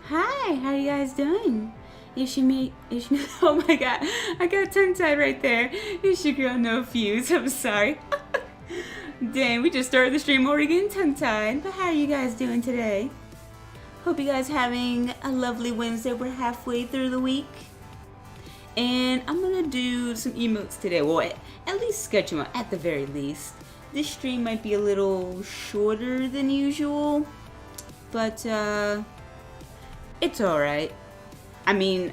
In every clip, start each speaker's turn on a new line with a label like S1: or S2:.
S1: Hi, how you guys doing? It's me. Oh my god, I got tongue tied right there. It's your girl No Fuse. I'm sorry. Dang, we just started the stream already getting tongue tied. But how are you guys doing today? Hope you guys having a lovely Wednesday. We're halfway through the week, and I'm gonna do some emotes today. Well, at least sketch them out. At the very least, this stream might be a little shorter than usual, but it's all right. I mean,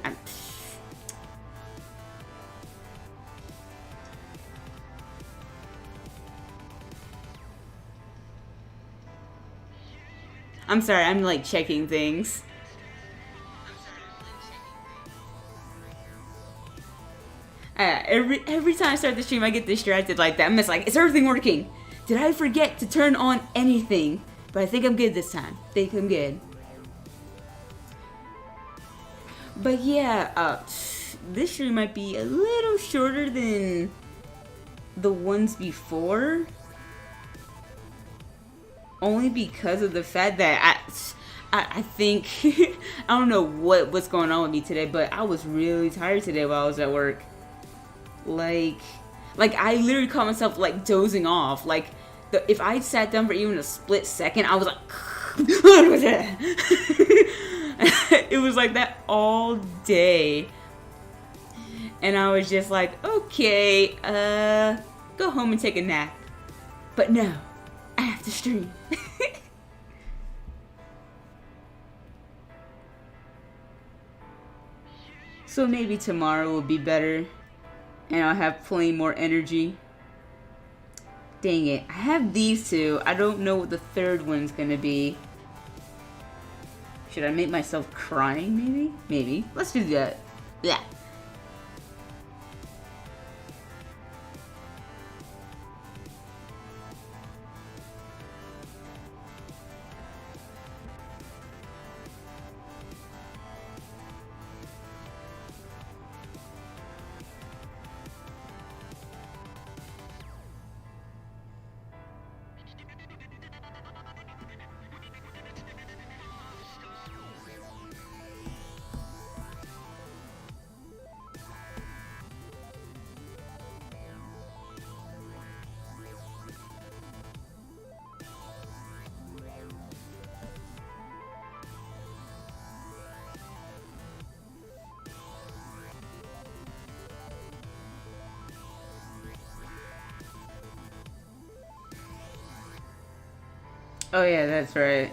S1: I'm sorry. I'm like checking things. Every time I start the stream, I get distracted like that. I'm just like, is everything working? Did I forget to turn on anything? But I think I'm good this time. Think I'm good. But yeah, this stream might be a little shorter than the ones before. Only because of the fact that I think I don't know what's going on with me today, but I was really tired today while I was at work. Like I literally caught myself like dozing off. Like if I sat down for even a split second, I was like, what was that? It was like that all day, and I was just like, okay, go home and take a nap. But no, I have to stream. So maybe tomorrow will be better and I'll have plenty more energy. Dang it, I have these two. I don't know what the third one's gonna be. Should I make myself crying, maybe? Maybe. Let's do that. Yeah. Oh yeah, that's right.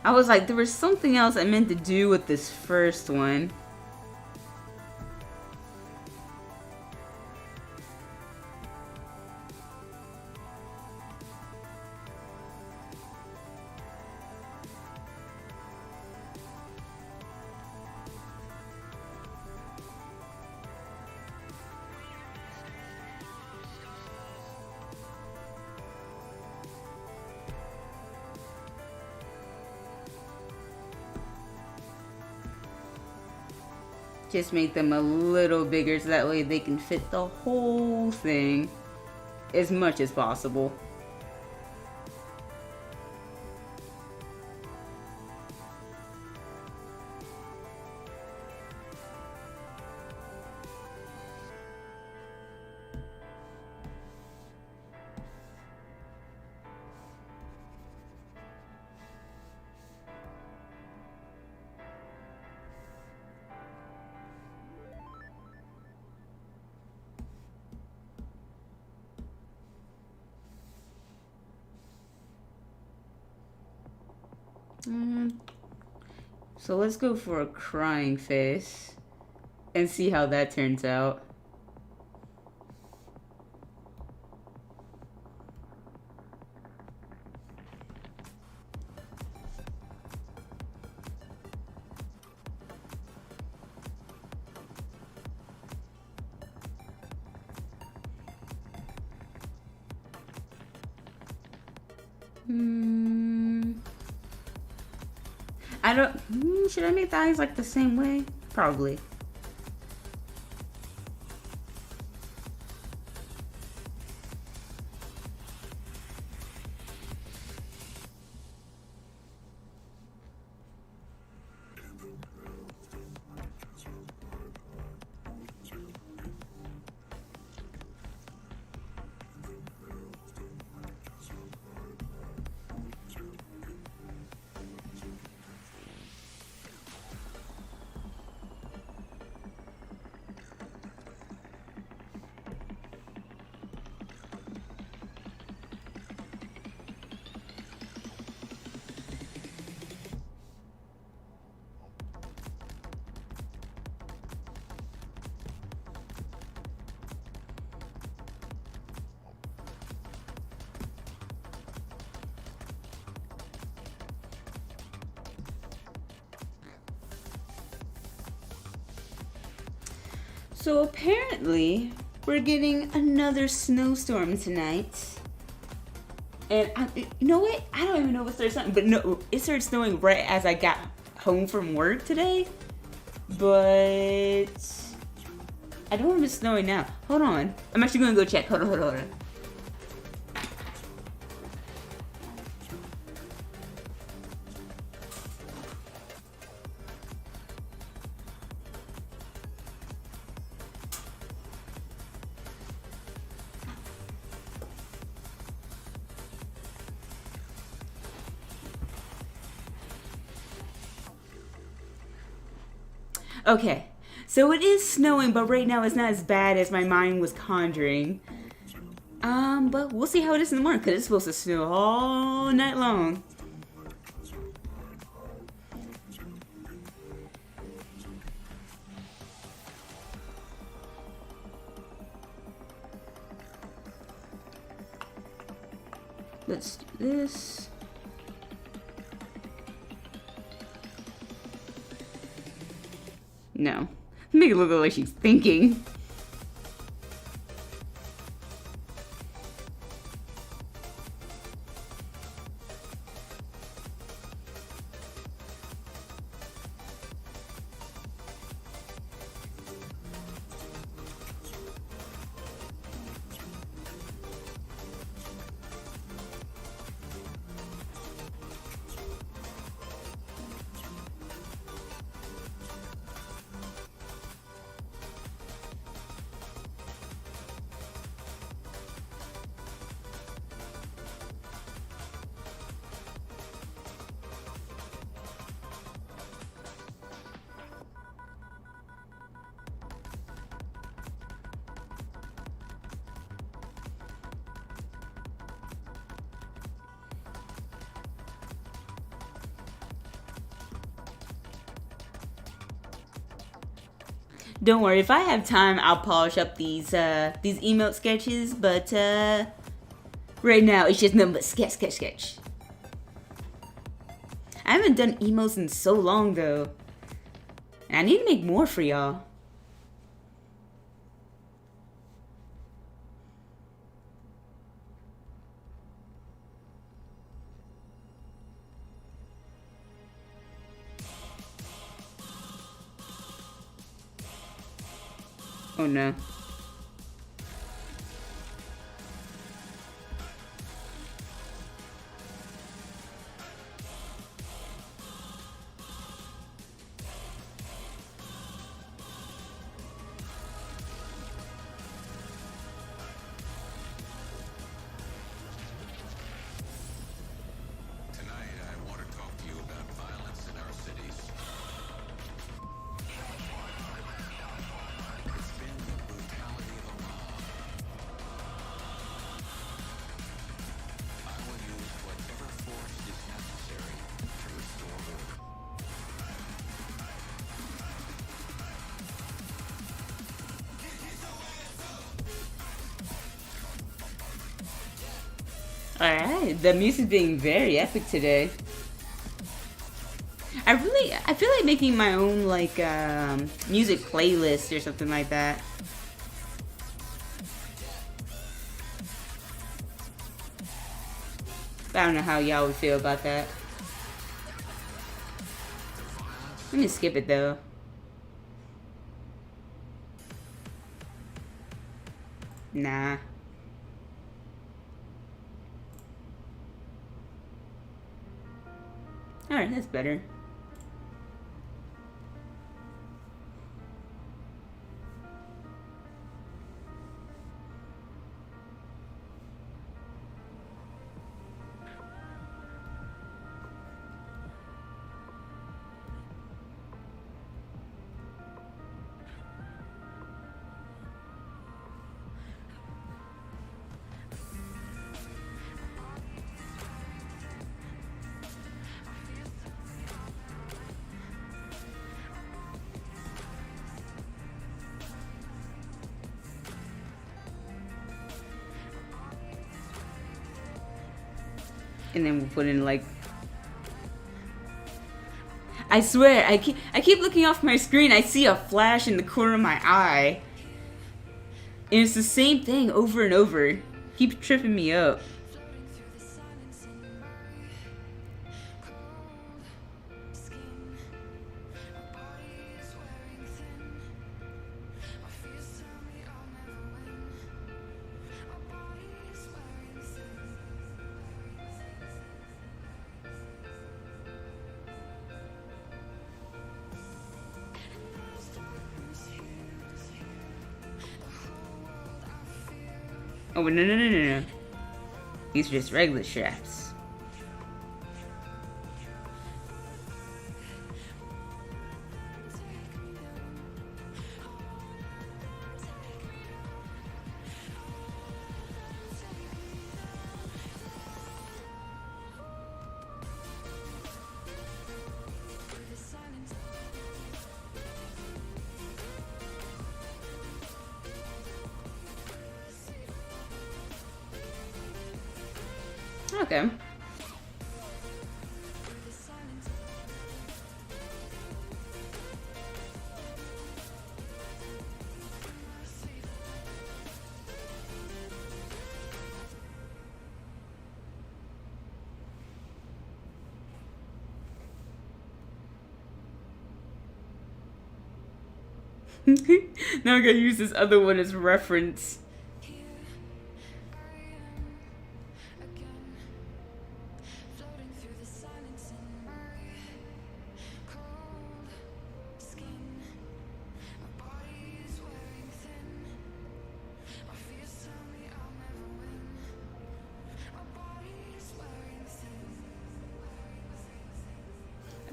S1: I was like, there was something else I meant to do with this first one. Just make them a little bigger so that way they can fit the whole thing as much as possible. So let's go for a crying face and see how that turns out. I don't. Should I make the eyes like the same way? Probably. So apparently, we're getting another snowstorm tonight. And you know what? I don't even know if it started something, but no, it started snowing right as I got home from work today. But I don't know if it's snowing now. Hold on. I'm actually gonna go check. Hold on. Okay, so it is snowing, but right now it's not as bad as my mind was conjuring. But we'll see how it is in the morning, because it's supposed to snow all night long. Let's do this. No. Make it look like she's thinking. Don't worry, if I have time, I'll polish up these emote sketches, but right now it's just nothing but sketch. I haven't done emotes in so long though. And I need to make more for y'all. Oh no. Alright, the music's being very epic today. I feel like making my own like music playlist or something like that. I don't know how y'all would feel about that. Let me skip it though. Nah. Alright, that's better. And then we'll put in like, I swear, I keep looking off my screen. I see a flash in the corner of my eye. And it's the same thing over and over. Keep tripping me up. Oh, no. These are just regular straps. Okay. Now I gotta use this other one as reference.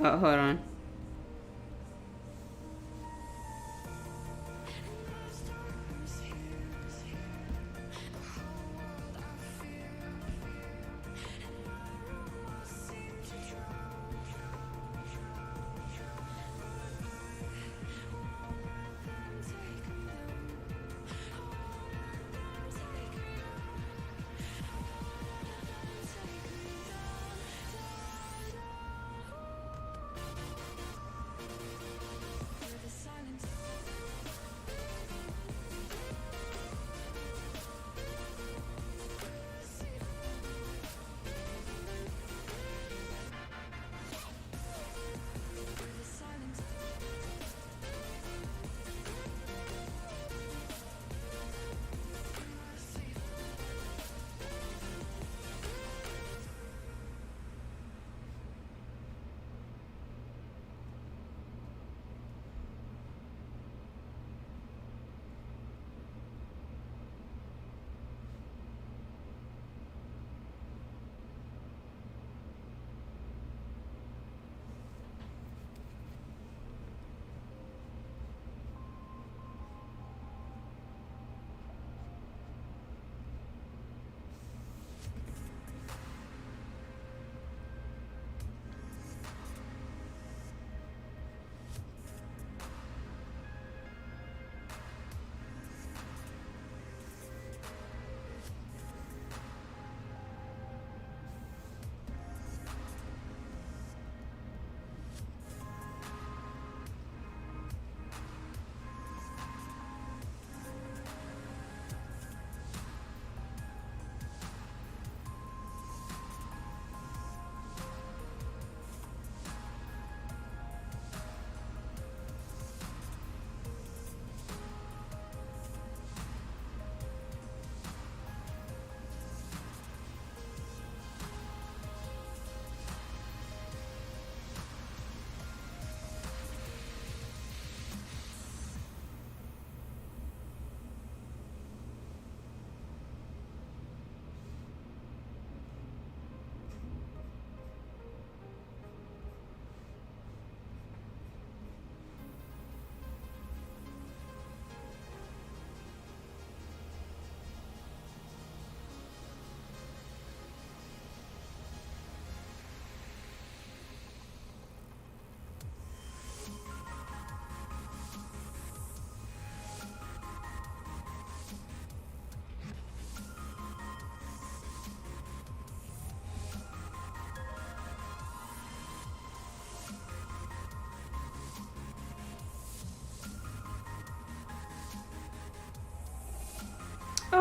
S1: Oh, hold on.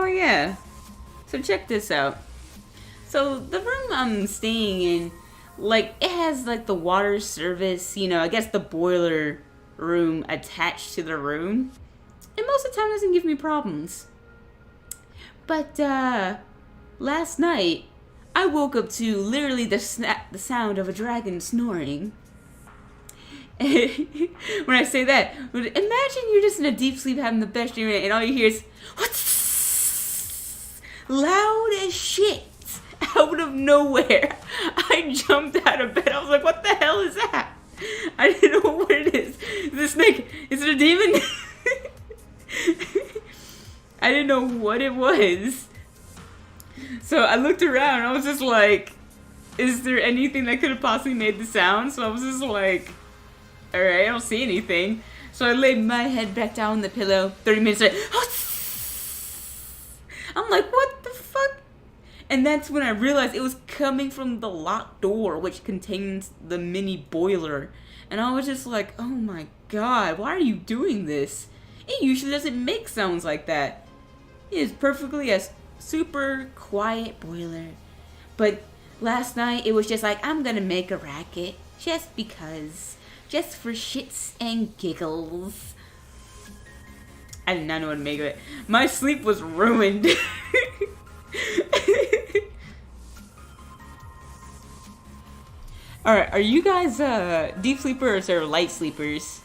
S1: yeah. So check this out. So the room I'm staying in, like, it has like the water service, you know, I guess the boiler room attached to the room. And most of the time it doesn't give me problems. But last night I woke up to literally the sound of a dragon snoring. When I say that, imagine you're just in a deep sleep having the best dream and all you hear is what's loud as shit out of nowhere. I jumped out of bed. I was like, what the hell is that? I didn't know what it is. Is it a snake? Is it a demon? I didn't know what it was. So I looked around and I was just like, is there anything that could have possibly made the sound? So I was just like, alright, I don't see anything. So I laid my head back down on the pillow. 30 minutes later, I'm like, what the fuck? And that's when I realized it was coming from the locked door, which contains the mini boiler. And I was just like, oh my god, why are you doing this? It usually doesn't make sounds like that. It is perfectly a super quiet boiler. But last night it was just like, I'm gonna make a racket just because. Just for shits and giggles. I did not know what to make of it. My sleep was ruined. Alright, are you guys deep sleepers or light sleepers?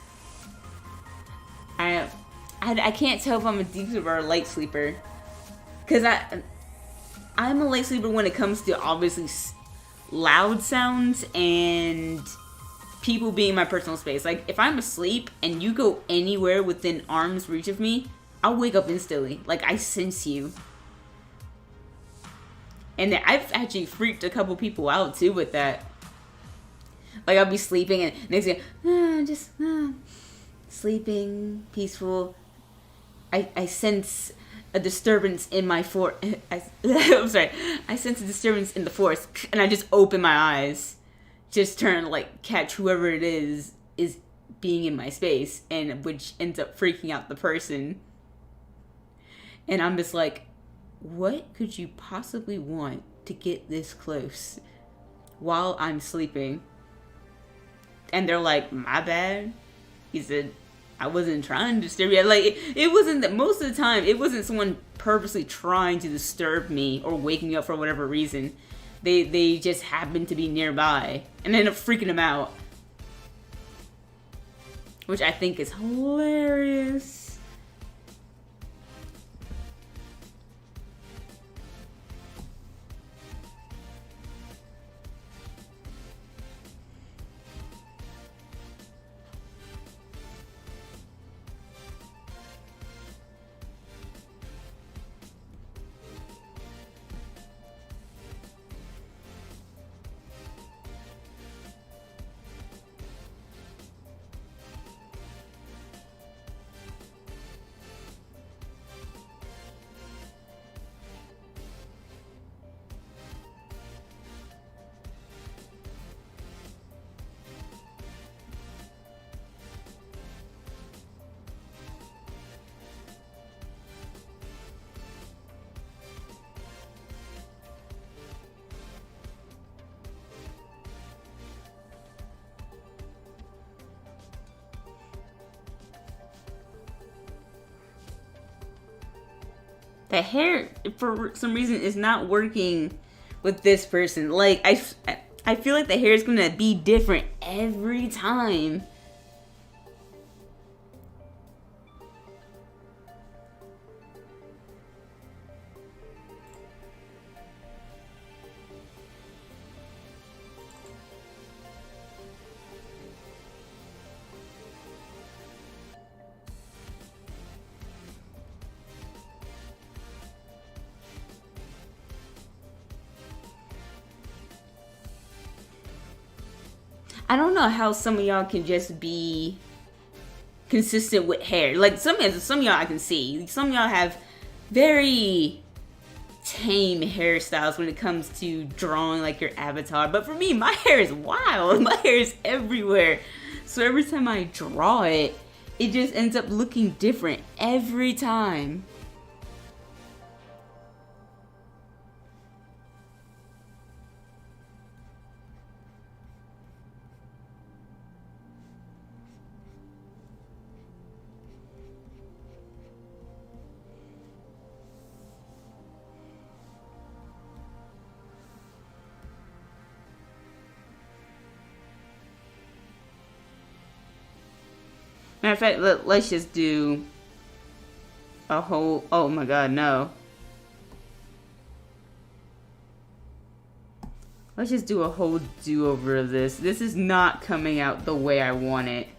S1: I can't tell if I'm a deep sleeper or a light sleeper. Because I'm a light sleeper when it comes to obviously loud sounds and people being in my personal space. Like, if I'm asleep and you go anywhere within arm's reach of me, I'll wake up instantly. Like, I sense you. And I've actually freaked a couple people out, too, with that. Like, I'll be sleeping and next thing, sleeping, peaceful. I sense a disturbance in my I'm sorry. I sense a disturbance in the force, and I just open my eyes. Just trying to like catch whoever it is being in my space, and which ends up freaking out the person. And I'm just like, what could you possibly want to get this close while I'm sleeping? And they're like, my bad. He said, I wasn't trying to disturb you. Like, it wasn't that most of the time, it wasn't someone purposely trying to disturb me or wake me up for whatever reason. They just happened to be nearby and end up freaking them out. Which I think is hilarious. The hair, for some reason, is not working with this person. Like, I feel like the hair is gonna be different every time. I don't know how some of y'all can just be consistent with hair. Like, some of y'all I can see. Some of y'all have very tame hairstyles when it comes to drawing, like, your avatar. But for me, my hair is wild. My hair is everywhere. So every time I draw it, it just ends up looking different every time. Matter of fact, let's just do a whole, oh my god, no. Let's just do a whole do-over of this. This is not coming out the way I want it.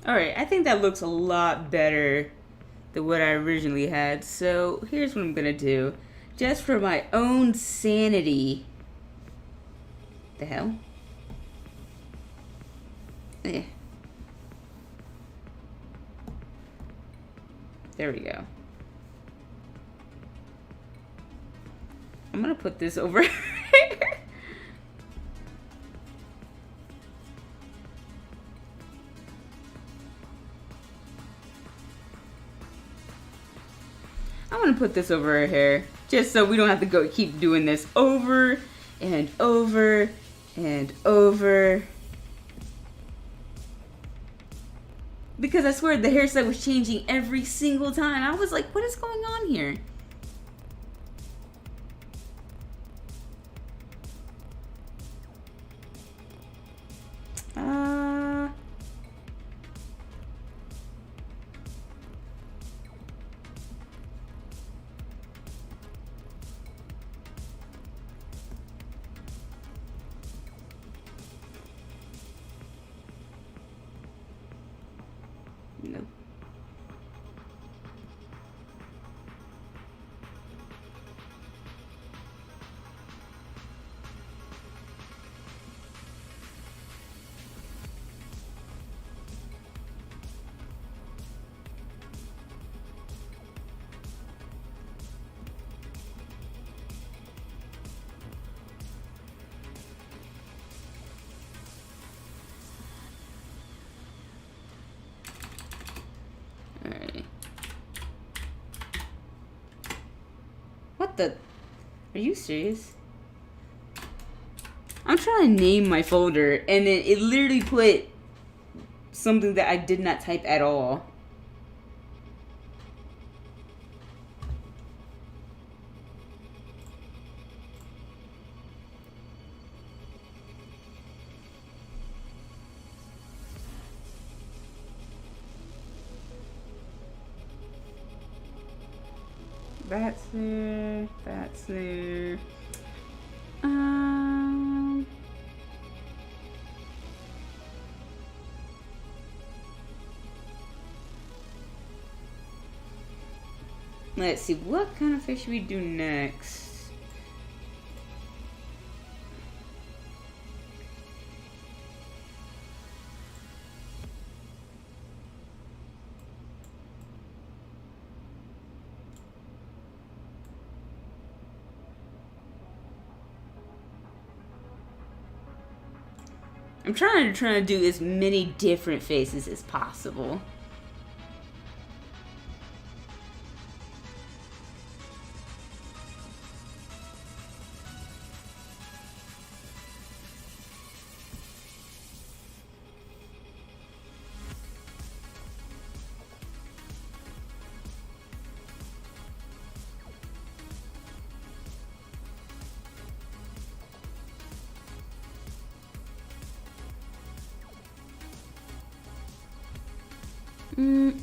S1: Alright, I think that looks a lot better than what I originally had. So here's what I'm gonna do. Just for my own sanity. The hell? Eh. There we go. I'm gonna put this over here. I'm gonna put this over her hair just so we don't have to go keep doing this over and over and over. Because I swear the hairstyle was changing every single time. I was like, what is going on here? Nope. Alright. What the? Are you serious? I'm trying to name my folder and it literally put something that I did not type at all. That's there. That's there. Let's see, what kind of fish should we do next? I'm trying to do as many different faces as possible.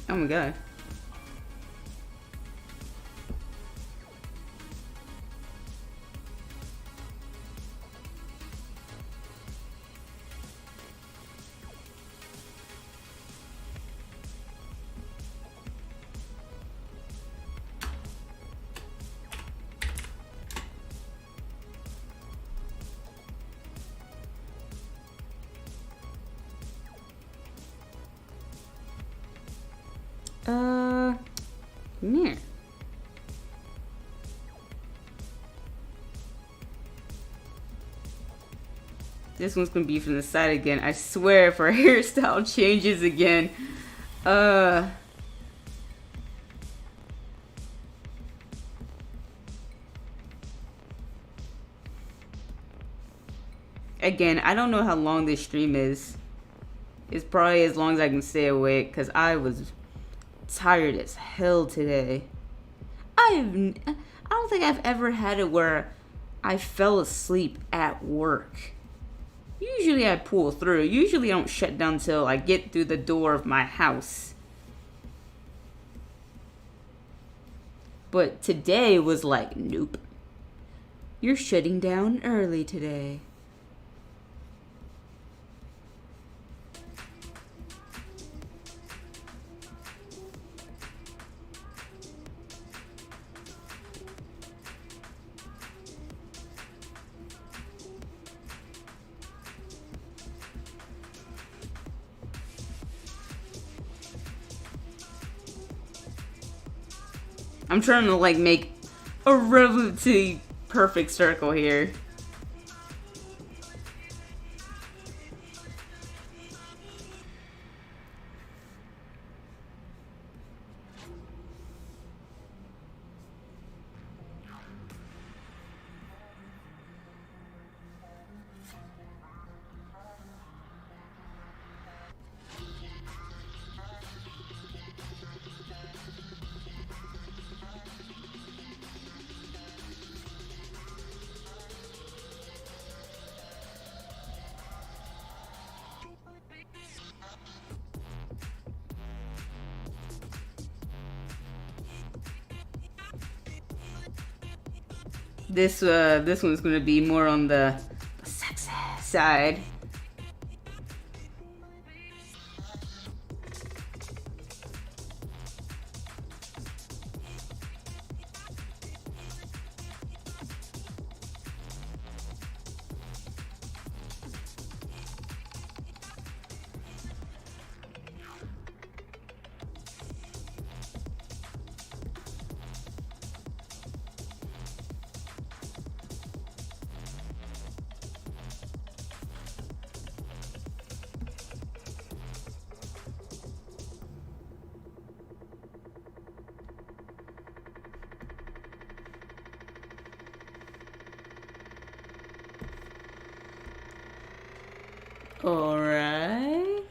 S1: Oh my god. Come here. This one's gonna be from the side again. I swear if our hairstyle changes again. Again, I don't know how long this stream is. It's probably as long as I can stay awake because I was tired as hell today. I don't think I've ever had it where I fell asleep at work. Usually I pull through. Usually I don't shut down till I get through the door of my house. But today was like, nope. You're shutting down early today. I'm trying to like make a relatively perfect circle here. This one's gonna be more on the sexy side. Alright.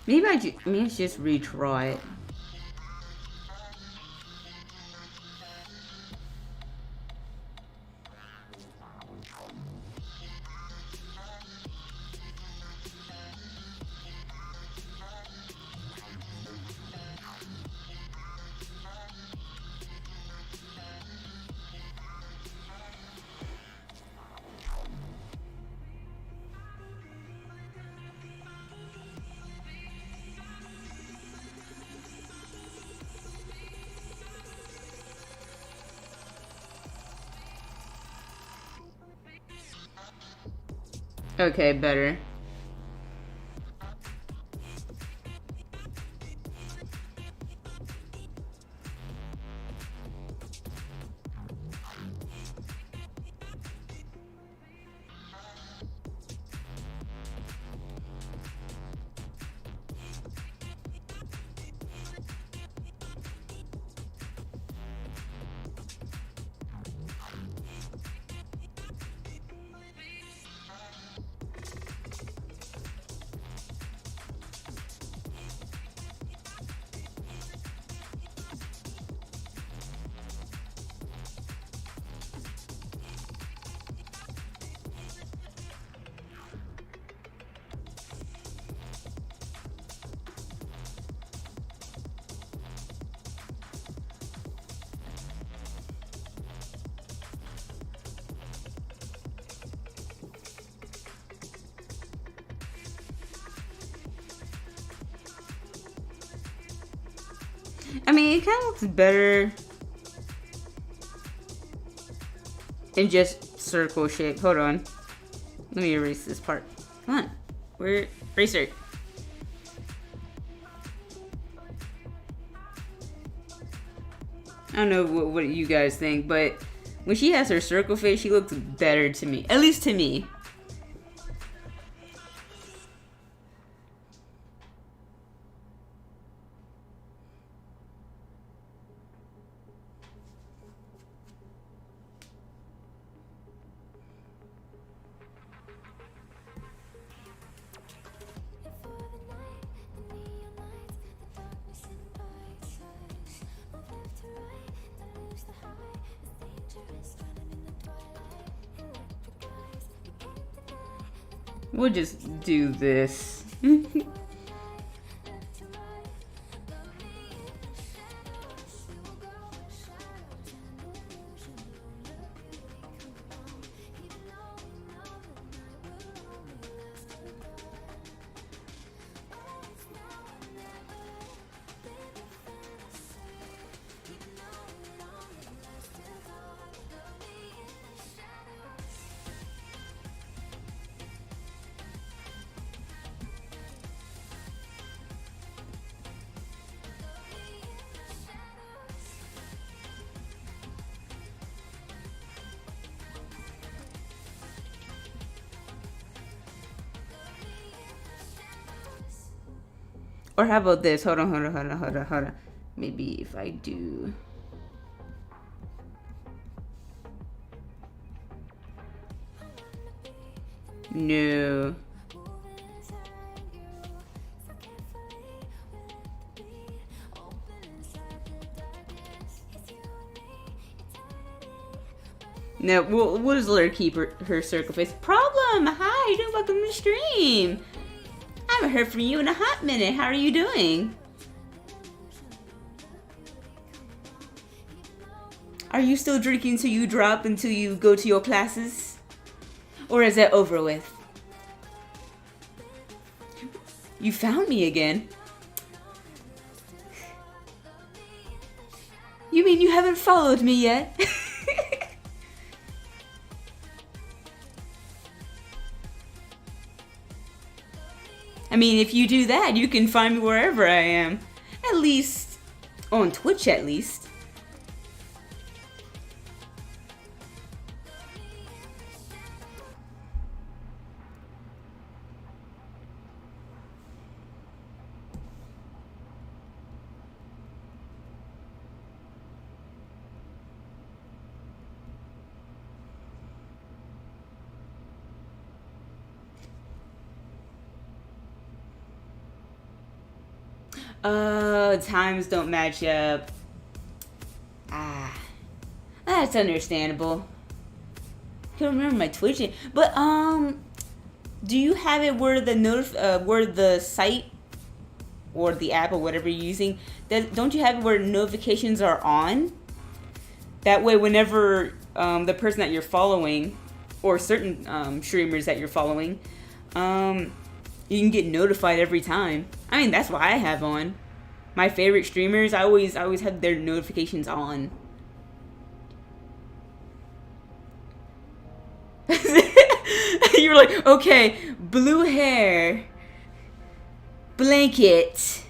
S1: Maybe I just retry it. Okay, better. I mean, it kind of looks better in just circle shape. Hold on. Let me erase this part. Come on. Where? Eraser. I don't know what you guys think, but when she has her circle face, she looks better to me. At least to me. We'll just do this. Or how about this? Hold on. Maybe if I do... No. No, we'll just let her keep her circle face. Problem! Hi, you doing? Welcome to the stream. I haven't heard from you in a hot minute. How are you doing? Are you still drinking until you drop, until you go to your classes? Or is that over with? You found me again. You mean you haven't followed me yet? I mean, if you do that, you can find me wherever I am. At least, on Twitch at least. Times don't match up. That's understandable. I can't remember my Twitch, but do you have it where the where the site or the app or whatever you're using, don't you have it where notifications are on? That way, whenever the person that you're following or certain streamers that you're following, you can get notified every time. I mean, that's what I have on. My favorite streamers, I always have their notifications on. You're like, okay, blue hair, blanket,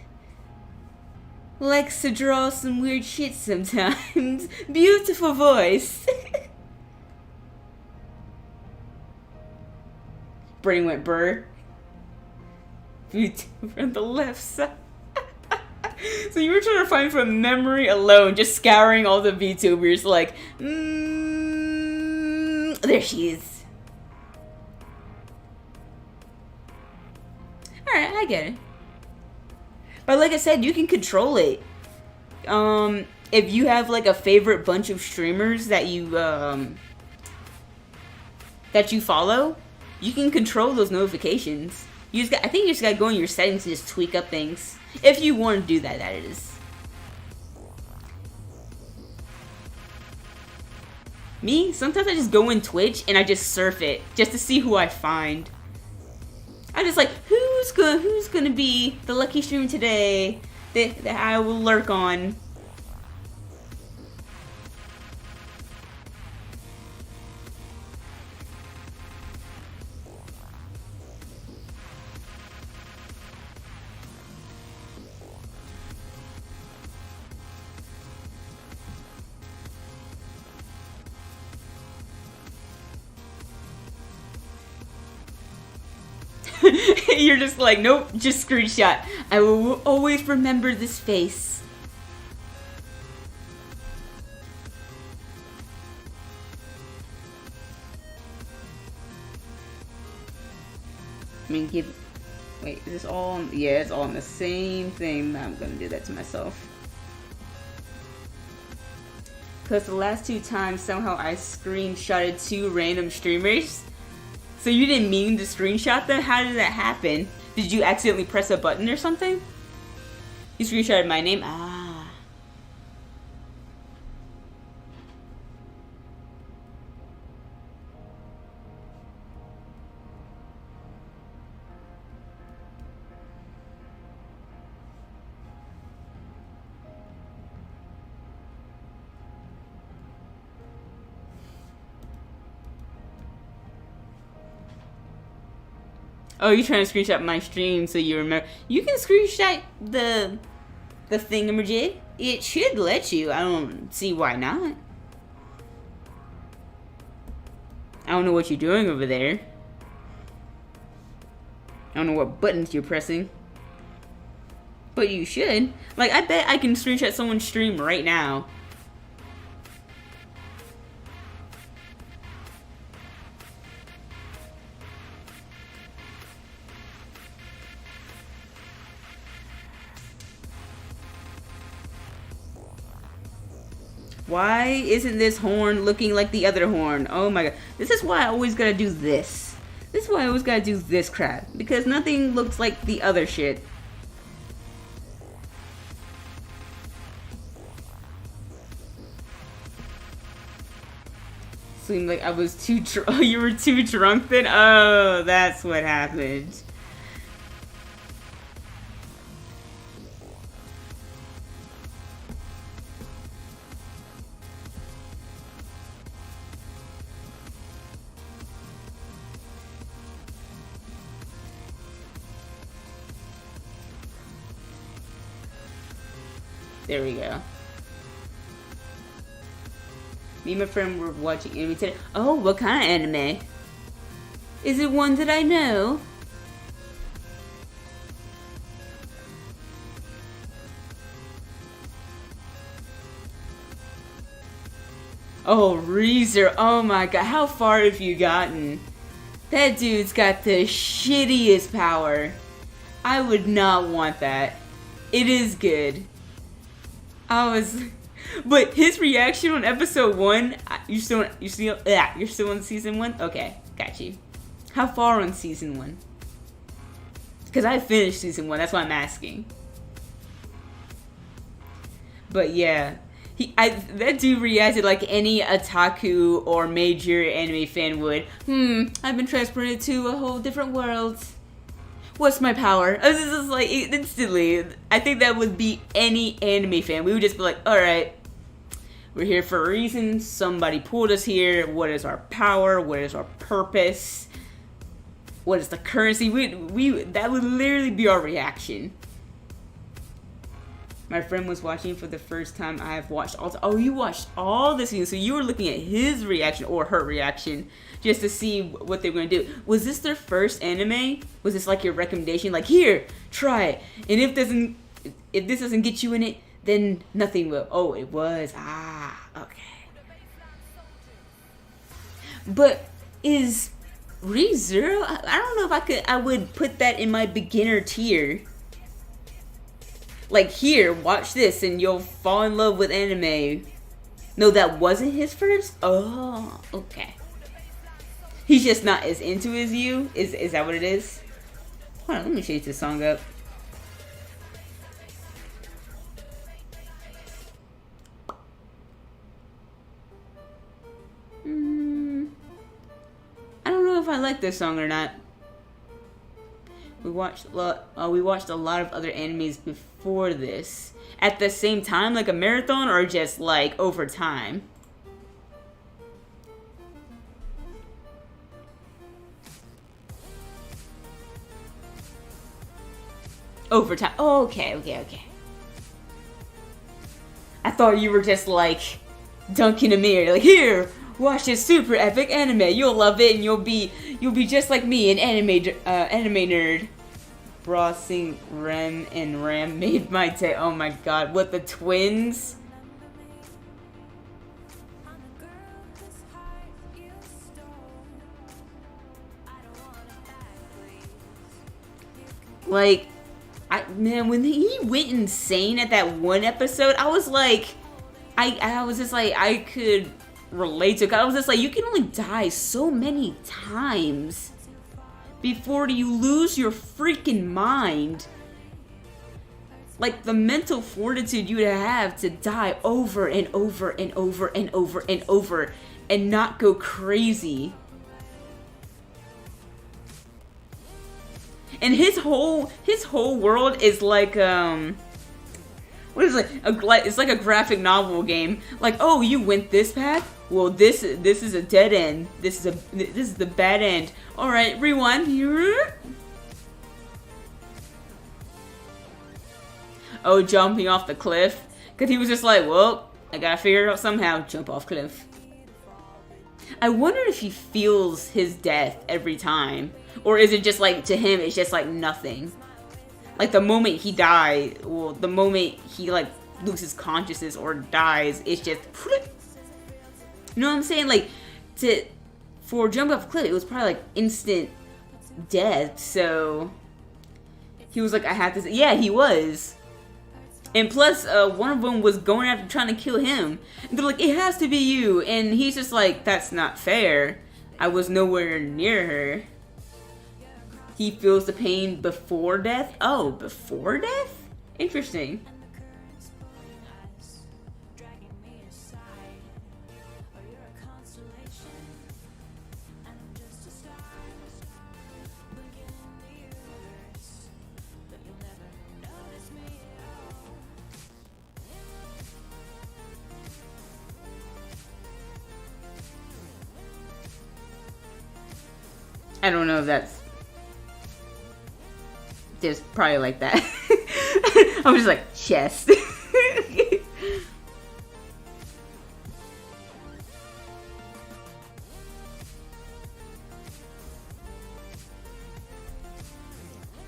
S1: likes to draw some weird shit sometimes, beautiful voice. Brain went burr. Vtuber on the left side. So you were trying to find from memory alone, just scouring all the VTubers, like, there she is. Alright, I get it. But like I said, you can control it. If you have like a favorite bunch of streamers that you follow, you can control those notifications. I think you just gotta go in your settings and just tweak up things. If you want to do that, that is. Me, sometimes I just go in Twitch and I just surf it just to see who I find. I just like, who's gonna be the lucky stream today that I will lurk on. You're just like, nope, just screenshot. I will always remember this face. I mean, wait, is this all, yeah, it's all on the same thing. I'm gonna do that to myself. Because the last 2 times, somehow I screenshotted 2 random streamers. So you didn't mean to screenshot them? How did that happen? Did you accidentally press a button or something? You screenshotted my name? Ah. Oh, you're trying to screenshot my stream so you remember. You can screenshot the thingamajig. It should let you. I don't see why not. I don't know what you're doing over there. I don't know what buttons you're pressing. But you should. Like, I bet I can screenshot someone's stream right now. Why isn't this horn looking like the other horn? Oh my god. This is why I always gotta do this. This is why I always gotta do this crap. Because nothing looks like the other shit. Seemed like I was too oh, you were too drunk then? Oh, that's what happened. There we go. Me and my friend were watching anime today. Oh, what kind of anime? Is it one that I know? Oh, Reezer. Oh my god. How far have you gotten? That dude's got the shittiest power. I would not want that. It is good. But his reaction on episode 1, you're still on season 1? Okay, got you. How far on season 1? Because I finished season 1, that's why I'm asking. But yeah, that dude reacted like any otaku or major anime fan would. I've been transported to a whole different world. What's my power? I was just like, instantly. I think that would be any anime fan. We would just be like, alright, we're here for a reason. Somebody pulled us here. What is our power? What is our purpose? What is the currency? That would literally be our reaction. My friend was watching for the first time. I have watched all. Oh, you watched all the seasons, so you were looking at his reaction or her reaction just to see what they were gonna do. Was this their first anime? Was this like your recommendation? Like, here, try it, and if this doesn't get you in it, then nothing will. Oh, it was. Okay. But is ReZero? I don't know if I would put that in my beginner tier. Like, here, watch this and you'll fall in love with anime. No, that wasn't his first? Oh, okay. He's just not as into as you? Is that what it is? Hold on, let me change this song up. I don't know if I like this song or not. We watched a lot of other animes before this. At the same time, like a marathon, or just like over time? Over time. Oh, okay. I thought you were just like dunking a mirror, like, here, watch this super epic anime. You'll love it, and you'll be just like me, an anime nerd. Brossing Rem and Ram made my day. Oh my god, what, the twins? Like, man, when he went insane at that one episode, I was like, I was just like, I could relate to it. I was just like, you can only die so many times before you lose your freaking mind. Like, the mental fortitude you would have to die over and over and over and over and over and not go crazy. And his whole world is like, what is it? It's like a graphic novel game. Like, oh, you went this path? Well, this is a dead end. This is the bad end. All right, rewind. Oh, jumping off the cliff, because he was just like, well, I gotta figure it out somehow. Jump off cliff. I wonder if he feels his death every time, or is it just like, to him it's just like nothing. Like the moment he died, well, the moment he like loses consciousness or dies, it's just, you know what I'm saying? Like for jumping off a cliff, it was probably like instant death. So he was like, I have to. Yeah, he was. And plus, one of them was going after trying to kill him. And they're like, it has to be you. And he's just like, that's not fair. I was nowhere near her. He feels the pain before death. Oh, before death? Interesting. I don't know if that's just probably like that. I was just like, chest.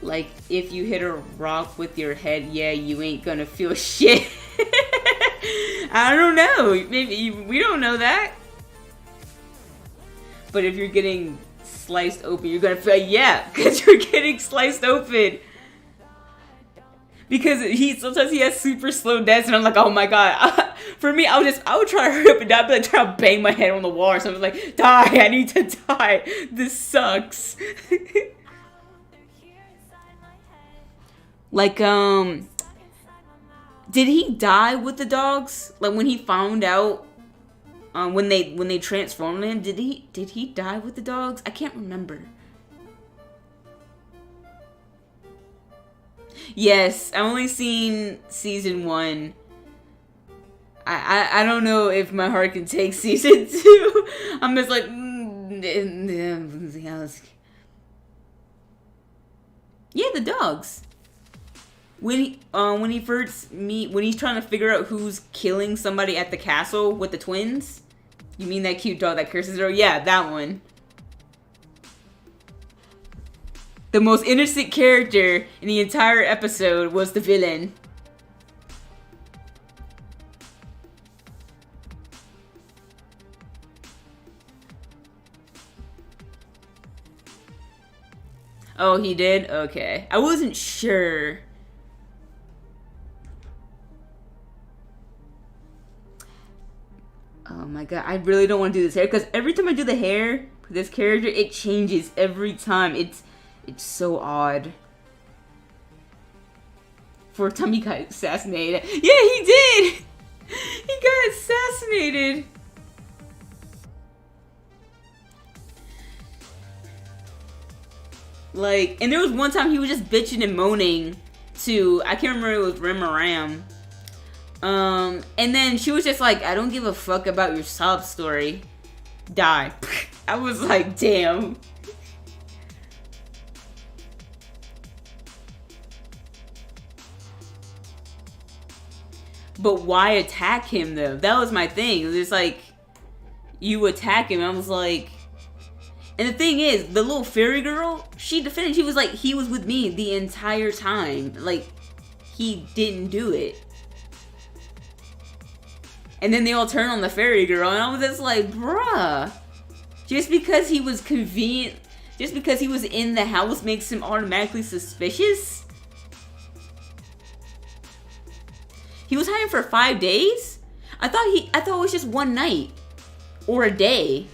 S1: Like, if you hit a rock with your head, yeah, you ain't gonna feel shit. I don't know. Maybe we don't know that. But if you're getting sliced open, you're gonna feel, yeah, because you're getting sliced open. Because sometimes he has super slow deaths, and I'm like, oh my god. For me, I would try to hurry up and die, but like try to bang my head on the wall or something. Like, die, I need to die. This sucks. Like, did he die with the dogs? Like when he found out, when they transformed him, did he die with the dogs? I can't remember. Yes, I've only seen season 1. I don't know if my heart can take season 2. I'm just like, yeah, the dogs. When he's trying to figure out who's killing somebody at the castle with the twins. You mean that cute dog that curses her? Yeah, that one. The most innocent character in the entire episode was the villain. Oh, he did? Okay. I wasn't sure. Oh my god, I really don't want to do this hair, because every time I do the hair for this character, it changes every time. It's so odd. For a time he got assassinated. Yeah, he did! He got assassinated! Like, and there was one time he was just bitching and moaning to, I can't remember if it was Rim or Ram. And then she was just like, I don't give a fuck about your sob story. Die. I was like, damn. But why attack him though? That was my thing. It was just like, you attack him. I was like, and the thing is, the little fairy girl, she defended. She was like, he was with me the entire time. Like, he didn't do it. And then they all turn on the fairy girl, and I was just like, bruh. Just because he was convenient, just because he was in the house makes him automatically suspicious? He was hiding for 5 days? I thought it was just one night. Or a day.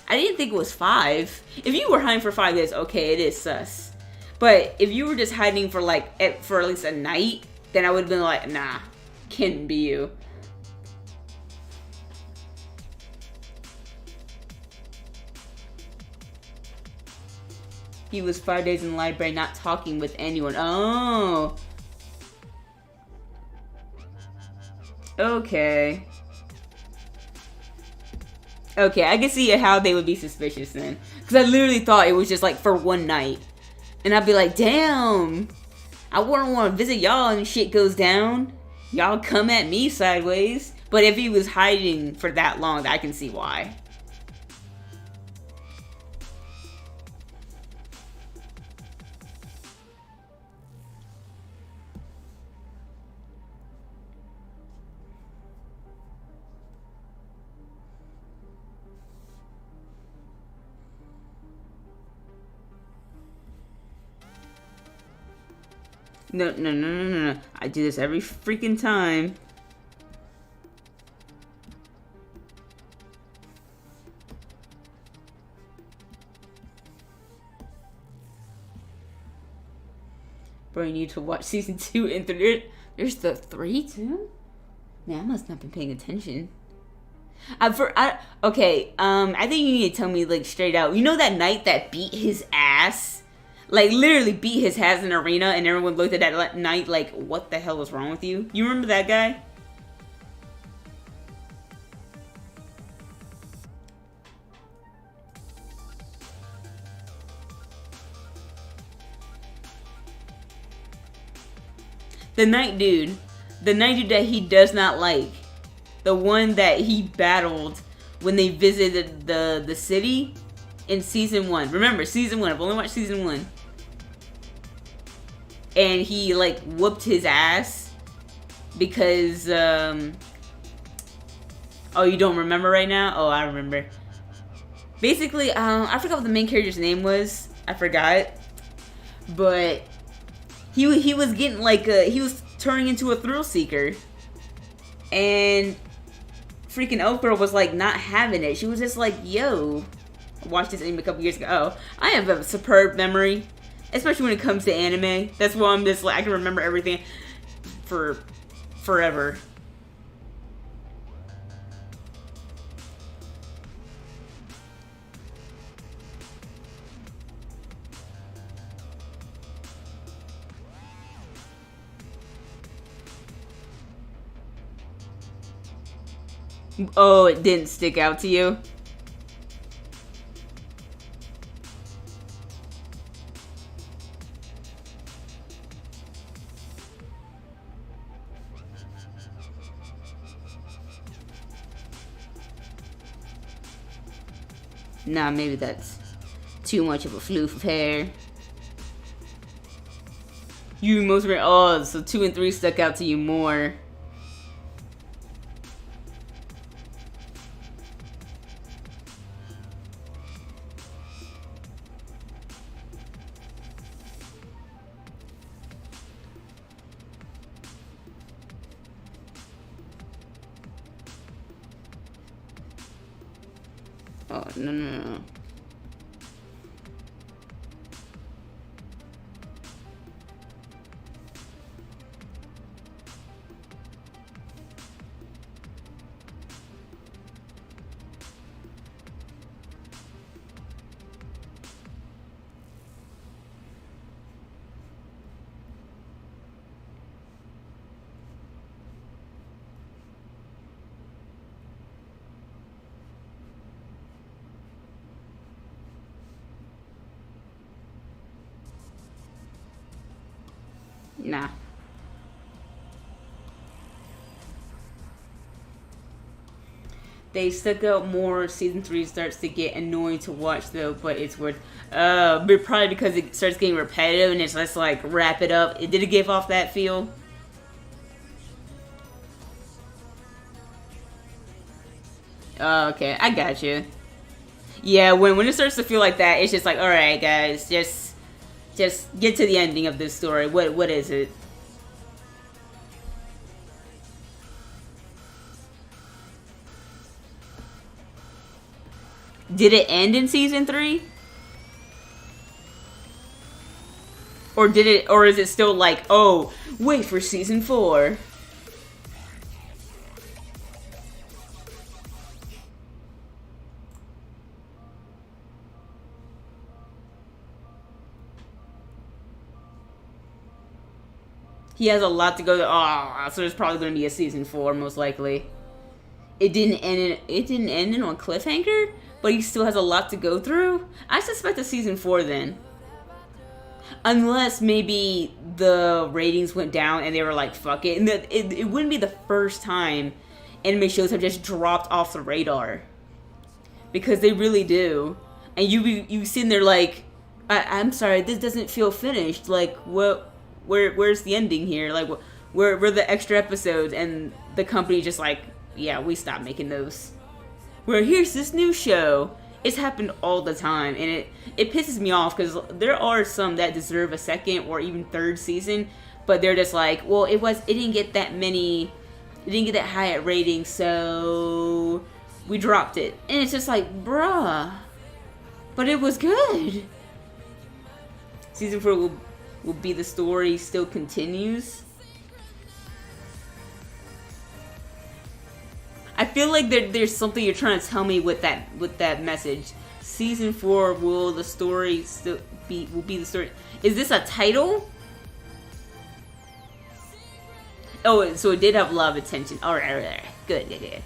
S1: I didn't think it was 5. If you were hiding for 5 days, okay, it is sus. But if you were just hiding for for at least a night, then I would have been like, nah, can't be you. He was 5 days in the library not talking with anyone. Oh. Okay. Okay, I can see how they would be suspicious then. Because I literally thought it was just like for one night. And I'd be like, damn. I wouldn't want to visit y'all and shit goes down. Y'all come at me sideways. But if he was hiding for that long, I can see why. No, no, no, no, no, no. I do this every freaking time. Bro, you need to watch season 2 and 3. There's the 3 too? Man, I must not been paying attention. Okay, I think you need to tell me, like, straight out. You know that night that beat his ass? Like, literally beat his ass in an arena, and everyone looked at that night like, what the hell was wrong with you? You remember that guy? The night dude that he does not like. The one that he battled when they visited the city in season 1. Remember, season 1. I've only watched season 1. And he, like, whooped his ass because, oh, you don't remember right now? Oh, I remember. Basically, I forgot what the main character's name was. I forgot. But he was getting, like, he was turning into a thrill seeker. And freaking Elf Girl was, like, not having it. She was just like, yo. I watched this anime a couple years ago. Oh, I have a superb memory. Especially when it comes to anime. That's why I'm just like, I can remember everything for forever. Oh, it didn't stick out to you? Nah, maybe that's too much of a floof of hair. You most oh, so 2 and 3 stuck out to you more. Oh, no, no, no. Nah. They stuck out more. Season 3 starts to get annoying to watch though, but it's worth. But probably because it starts getting repetitive and it's just like wrap it up. Did it give off that feel? Oh, okay, I got you. Yeah, when it starts to feel like that, it's just like, all right, guys, just get to the ending of this story. What is it? Did it end in season 3? Or did it? Or is it still like, oh, wait for season 4? He has a lot to go to. Oh, so there's probably going to be a season 4, most likely. It didn't end in on cliffhanger, but he still has a lot to go through. I suspect a season 4 then. Unless maybe the ratings went down and they were like, fuck it. And it wouldn't be the first time anime shows have just dropped off the radar. Because they really do. And you sitting there like, I'm sorry, this doesn't feel finished. Like, where's the ending here? Like, where the extra episodes? And the company just like, yeah, we stopped making those. Where here's this new show. It's happened all the time, and it pisses me off because there are some that deserve a second or even third season, but they're just like, well, it didn't get that many, it didn't get that high at rating, so we dropped it. And it's just like, bruh, but it was good. Season 4 will be the story still continues. I feel like there's something you're trying to tell me with that message. Season 4 will the story still be the story. Is this a title? Oh, so it did have a lot of attention. Alright. Good.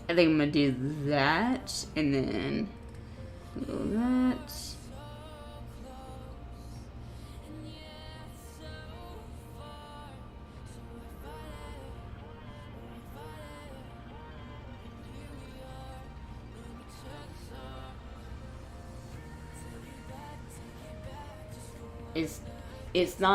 S1: I think I'm gonna do that, and then do that.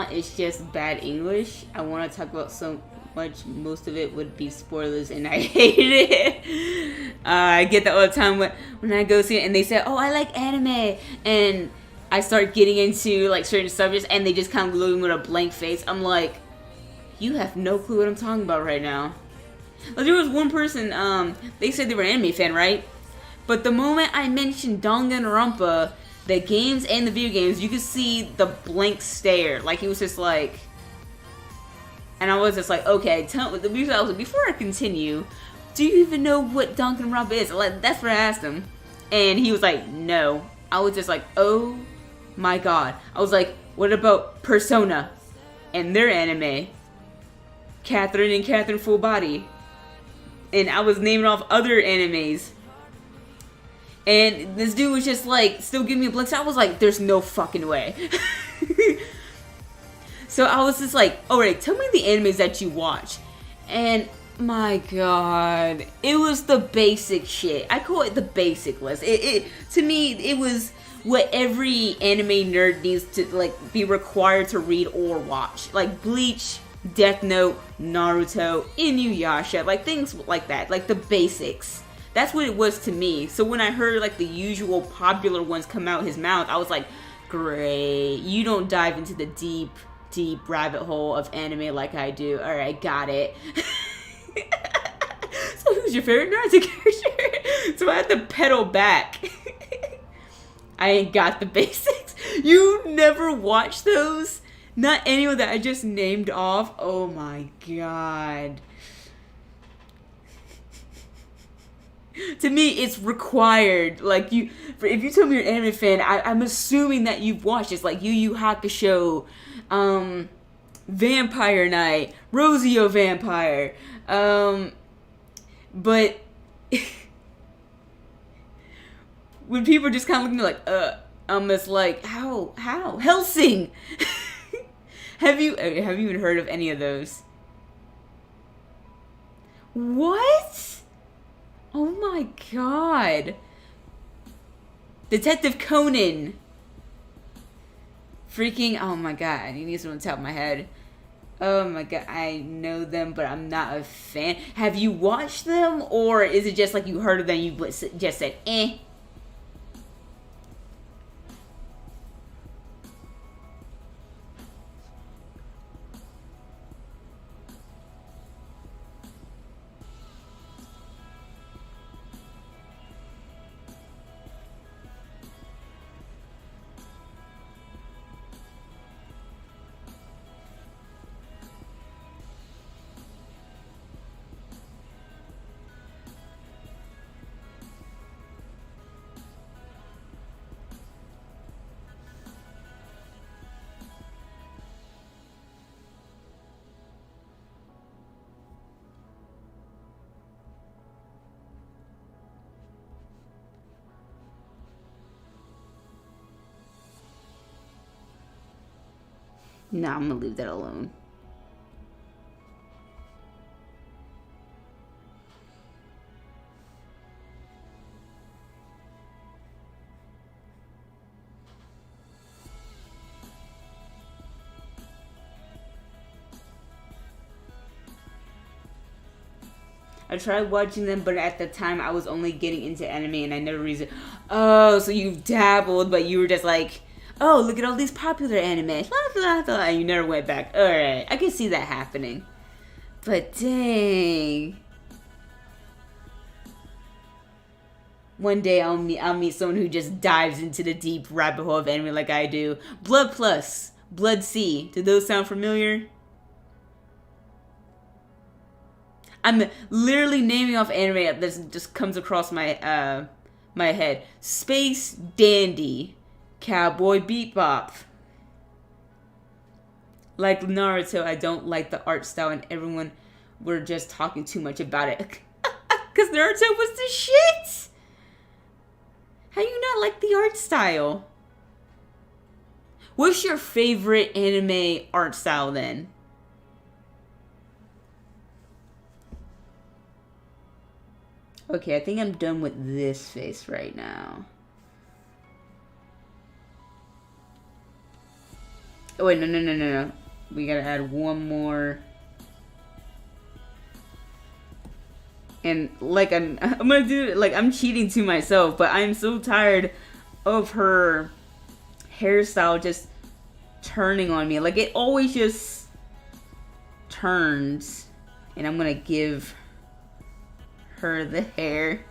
S1: It's just bad English. I want to talk about so much. Most of it would be spoilers, and I hate it. I get that all the time when I go see it, and they say, "Oh, I like anime," and I start getting into like certain subjects, and they just kind of look at me with a blank face. I'm like, you have no clue what I'm talking about right now. Like, there was one person, they said they were an anime fan, right? But the moment I mentioned Danganronpa, the games and the video games, you could see the blank stare. Like, he was just like... And I was just like, okay, before I continue, do you even know what Danganronpa is? Like, that's what I asked him. And he was like, no. I was just like, oh my god. I was like, what about Persona? And their anime. Catherine and Catherine Full Body. And I was naming off other animes. And this dude was just like, still giving me a blank. So I was like, there's no fucking way. So I was just like, alright, tell me the animes that you watch. And my god, it was the basic shit. I call it the basic list. To me, it was what every anime nerd needs to like be required to read or watch. Like Bleach, Death Note, Naruto, Inuyasha, like things like that. Like the basics. That's what it was to me. So when I heard like the usual popular ones come out his mouth, I was like, great. You don't dive into the deep rabbit hole of anime like I do. Alright, got it. So who's your favorite Naruto character? So I had to pedal back. I ain't got the basics. You never watched those? Not anyone that I just named off? Oh my god. To me, it's required. Like, if you tell me you're an anime fan, I'm assuming that you've watched this. Like, Yu Yu Hakusho, Vampire Knight, Rosio Vampire. But when people just kind of look at me like, I'm just like, how? Hellsing! Have you even heard of any of those? What? Oh my god. Detective Conan. Freaking, oh my god, I need this on the top of my head. Oh my god, I know them, but I'm not a fan. Have you watched them, or is it just like you heard of them, you just said, eh? Nah, I'm gonna leave that alone. I tried watching them, but at the time I was only getting into anime and I never reason. Oh, so you dabbled, but you were just like, oh, look at all these popular anime. And you never went back. Alright, I can see that happening. But dang. One day I'll meet someone who just dives into the deep rabbit hole of anime like I do. Blood Plus, Blood C. Do those sound familiar? I'm literally naming off anime that just comes across my my head. Space Dandy, Cowboy Bebop. Like Naruto, I don't like the art style, and everyone were just talking too much about it. Cause Naruto was the shit. How you not like the art style? What's your favorite anime art style then? Okay, I think I'm done with this face right now. Oh wait, no. We gotta add one more. And like I'm gonna do it, like I'm cheating to myself, but I'm so tired of her hairstyle just turning on me. Like it always just turns. And I'm gonna give her the hair.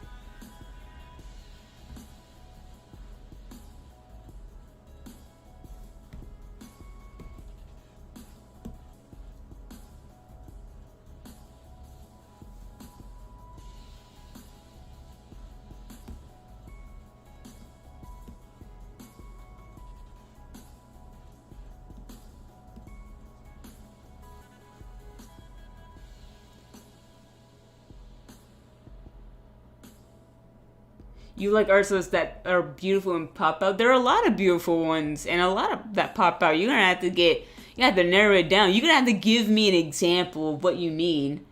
S1: You like artists that are beautiful and pop out. There are a lot of beautiful ones and a lot of that pop out. You have to narrow it down. You're gonna have to give me an example of what you mean,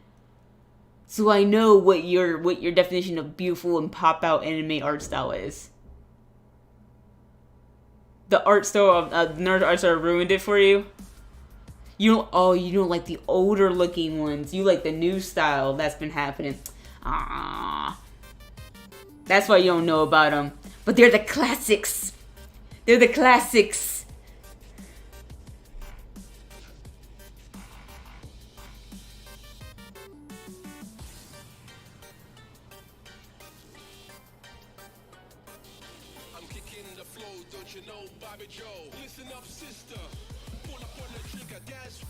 S1: so I know what your definition of beautiful and pop out anime art style is. The art style of Naruto art style ruined it for you. You don't like the older looking ones. You like the new style that's been happening. Ah. That's why you don't know about them. But they're the classics. They're the classics. I'm kicking the flow, don't you know, Bobby Joe? Listen up, sister. Pull up on the trigger, dance.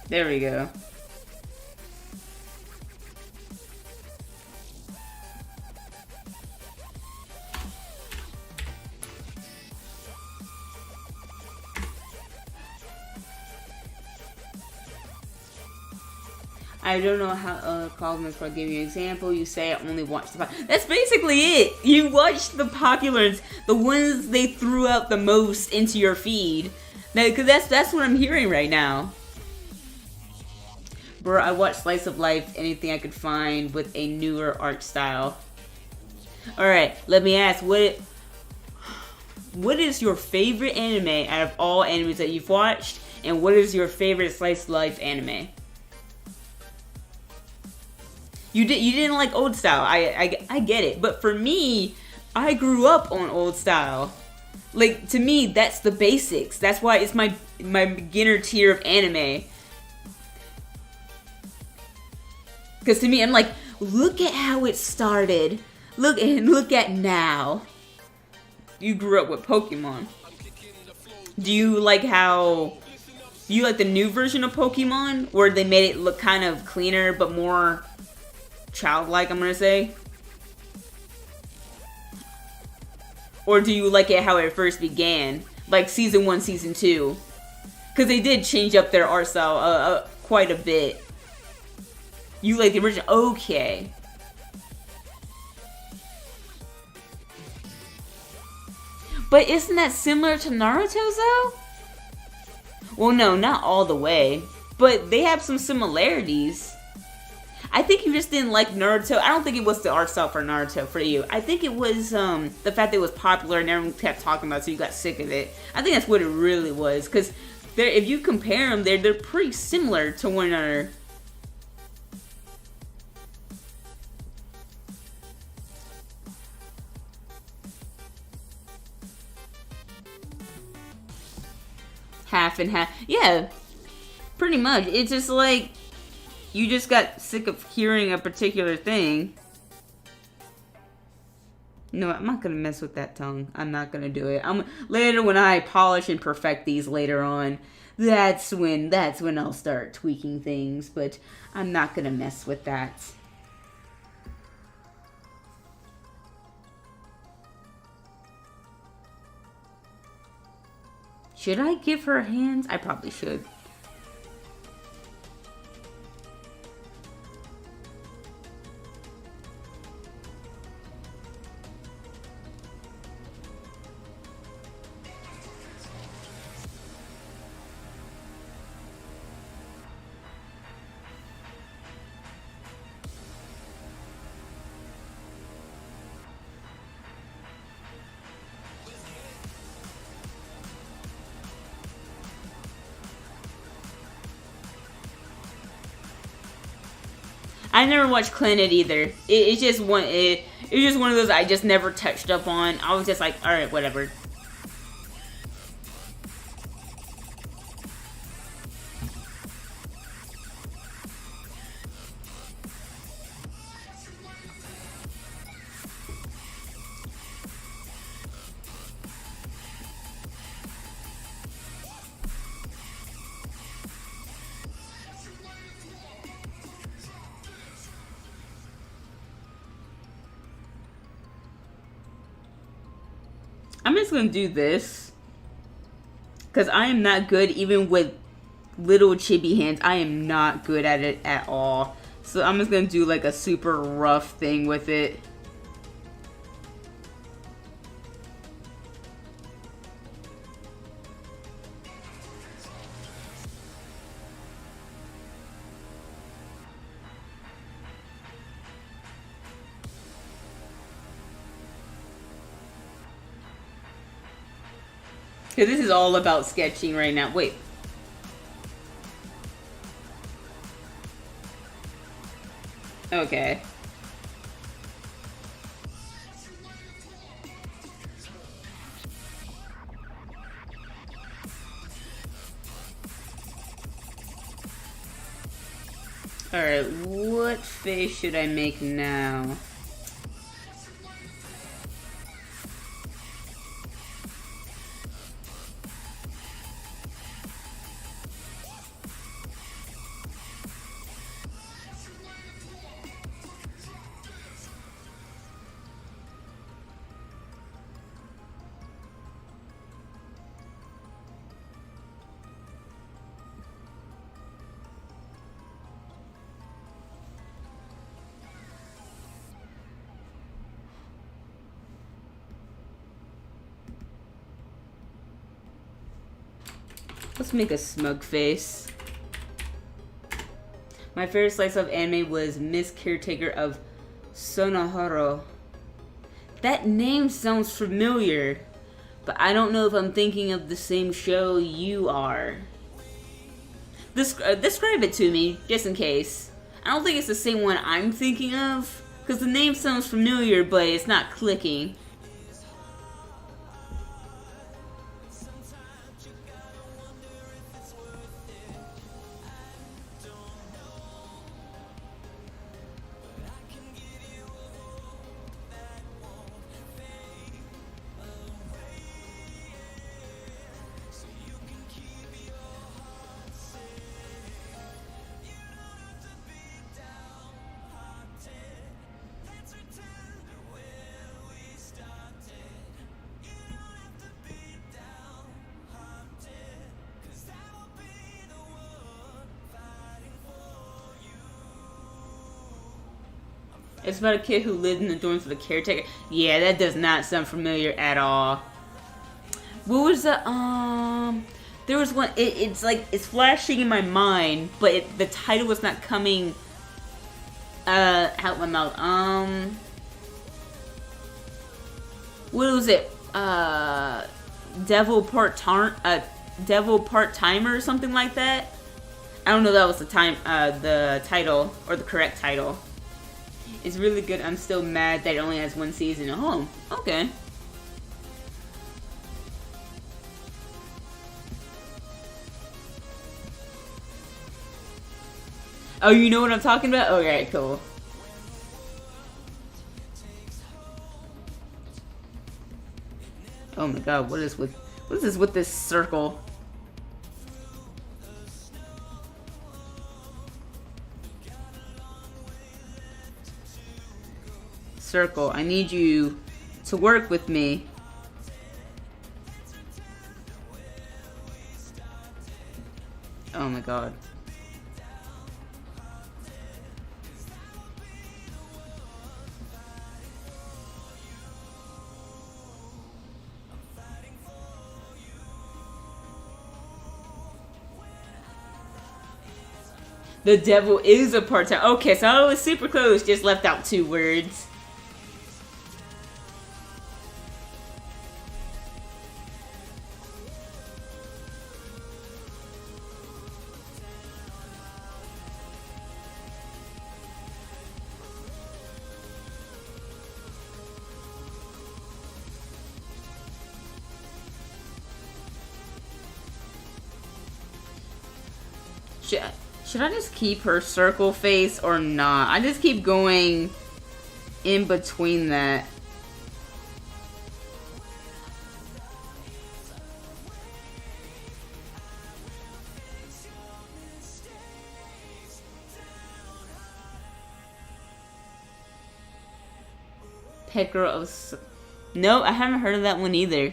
S1: There we go. I don't know how Cosmos for give you an example. You say I only watch the that's basically it. You watch the populars, the ones they threw out the most into your feed. Because that's what I'm hearing right now. Bro, I watched Slice of Life, anything I could find with a newer art style. Alright, let me ask, what is your favorite anime out of all animes that you've watched? And what is your favorite Slice of Life anime? You didn't like old style, I get it. But for me, I grew up on old style. Like, to me, that's the basics. That's why it's my beginner tier of anime. Because to me, I'm like, look at how it started. Look at now. You grew up with Pokemon. Do you like the new version of Pokemon? Where they made it look kind of cleaner, but more childlike, I'm gonna say? Or do you like it how it first began? Like Season 1, Season 2? Because they did change up their art style quite a bit. You like the original? Okay. But isn't that similar to Naruto's though? Well, no, not all the way. But they have some similarities. I think you just didn't like Naruto. I don't think it was the art style for Naruto for you. I think it was the fact that it was popular and everyone kept talking about it, so you got sick of it. I think that's what it really was. Because if you compare them, they're pretty similar to one another. Half and half. Yeah, pretty much. It's just like you just got sick of hearing a particular thing. No, I'm not gonna mess with that tongue. I'm not gonna do it. Later when I polish and perfect these later on, that's when I'll start tweaking things. But I'm not gonna mess with that. Should I give her hands? I probably should. I never watched Planet either. It's just one. It's just one of those I just never touched up on. I was just like, all right, whatever. I'm just gonna do this because I am not good even with little chibi hands. I am not good at it at all. So I'm just gonna do like a super rough thing with it. Because this is all about sketching right now. Wait. Okay. Alright, what face should I make now? Let's make a smug face. My favorite slice of anime was Miss Caretaker of Sonohoro. That name sounds familiar, but I don't know if I'm thinking of the same show you are. Describe it to me, just in case. I don't think it's the same one I'm thinking of, because the name sounds familiar, but it's not clicking. It's about a kid who lived in the dorms with a caretaker. Yeah, that does not sound familiar at all. What was the there was one. It's like it's flashing in my mind, but the title was not coming out my mouth. What was it? Devil Part Timer or something like that. I don't know. That was the title or the correct title. It's really good. I'm still mad that it only has one season. Oh, okay. Oh, you know what I'm talking about? Okay, cool. Oh my god, what is this with this circle? Circle, I need you to work with me. Oh my god. The devil is a part-time. Okay, so I was super close, just left out 2 words. Should I just keep her circle face or not? I just keep going in between that. Pet girl of... No, I haven't heard of that one either.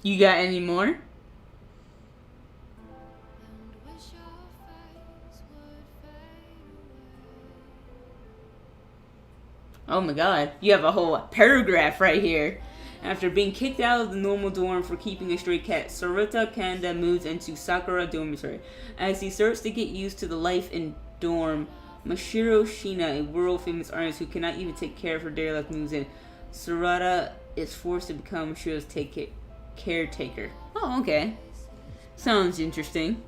S1: You got any more? Oh my god, you have a whole paragraph right here. After being kicked out of the normal dorm for keeping a stray cat, Sarita Kanda moves into Sakura dormitory. As he starts to get used to the life in dorm, Mashiro Shina, a world-famous artist who cannot even take care of her daily life, moves in. Sarita is forced to become Mashiro's caretaker. Oh, okay. Sounds interesting.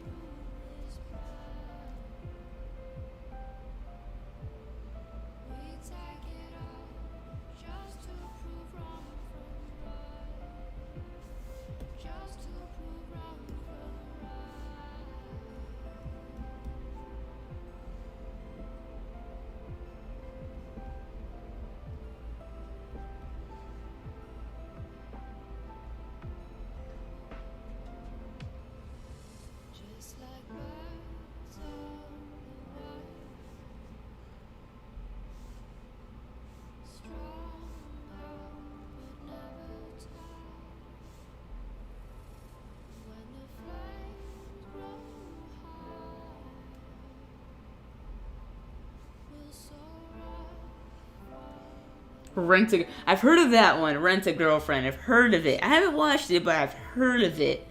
S1: I've heard of that one, Rent a Girlfriend. I've heard of it. I haven't watched it, but I've heard of it.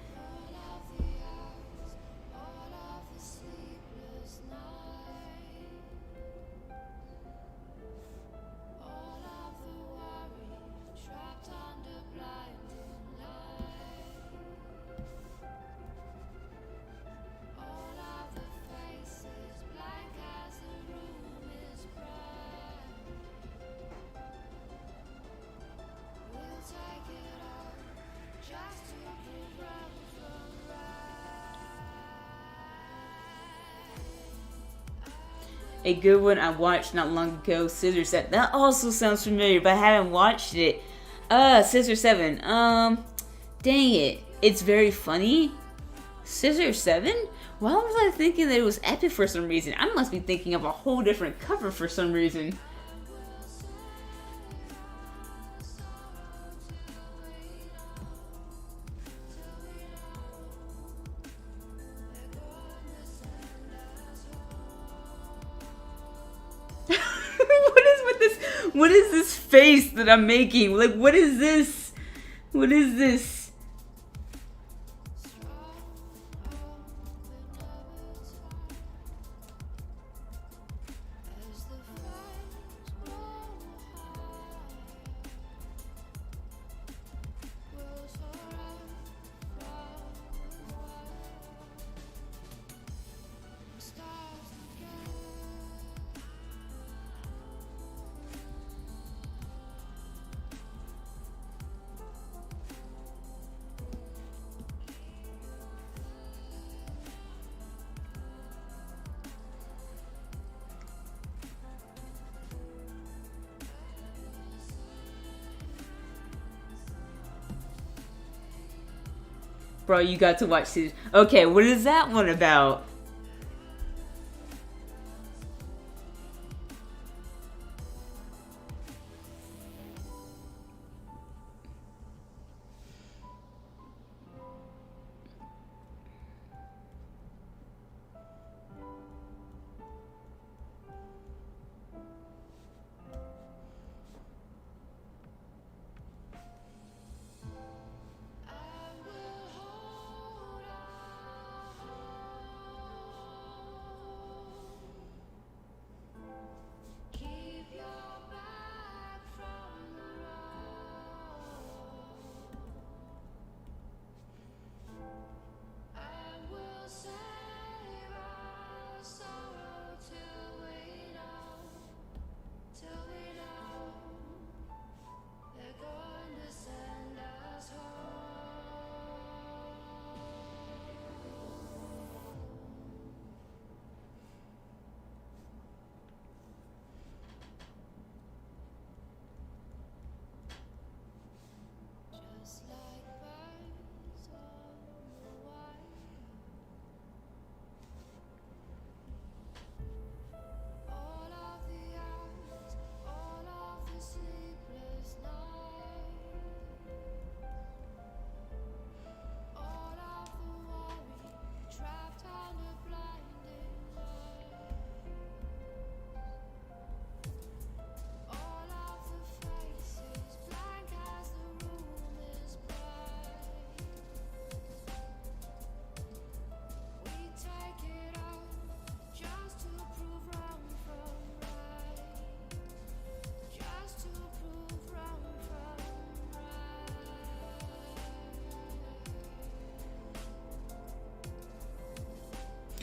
S1: A good one I watched not long ago, Scissor 7. That also sounds familiar, but I haven't watched it. Scissor 7. Dang it. It's very funny. Scissor 7? Why was I thinking that it was epic for some reason? I must be thinking of a whole different cover for some reason. What is this face that I'm making? Like, what is this? What is this? Bro, you got to watch this. Okay, what is that one about?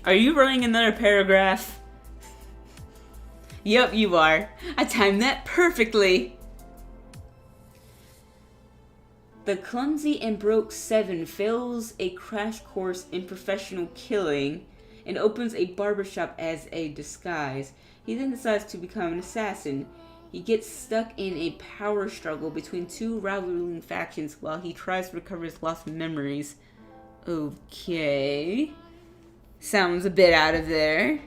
S1: Are you writing another paragraph? Yep, you are. I timed that perfectly. The clumsy and broke 7 fails a crash course in professional killing and opens a barbershop as a disguise. He then decides to become an assassin. He gets stuck in a power struggle between 2 rivaling factions while he tries to recover his lost memories. Okay. Sounds a bit out of there.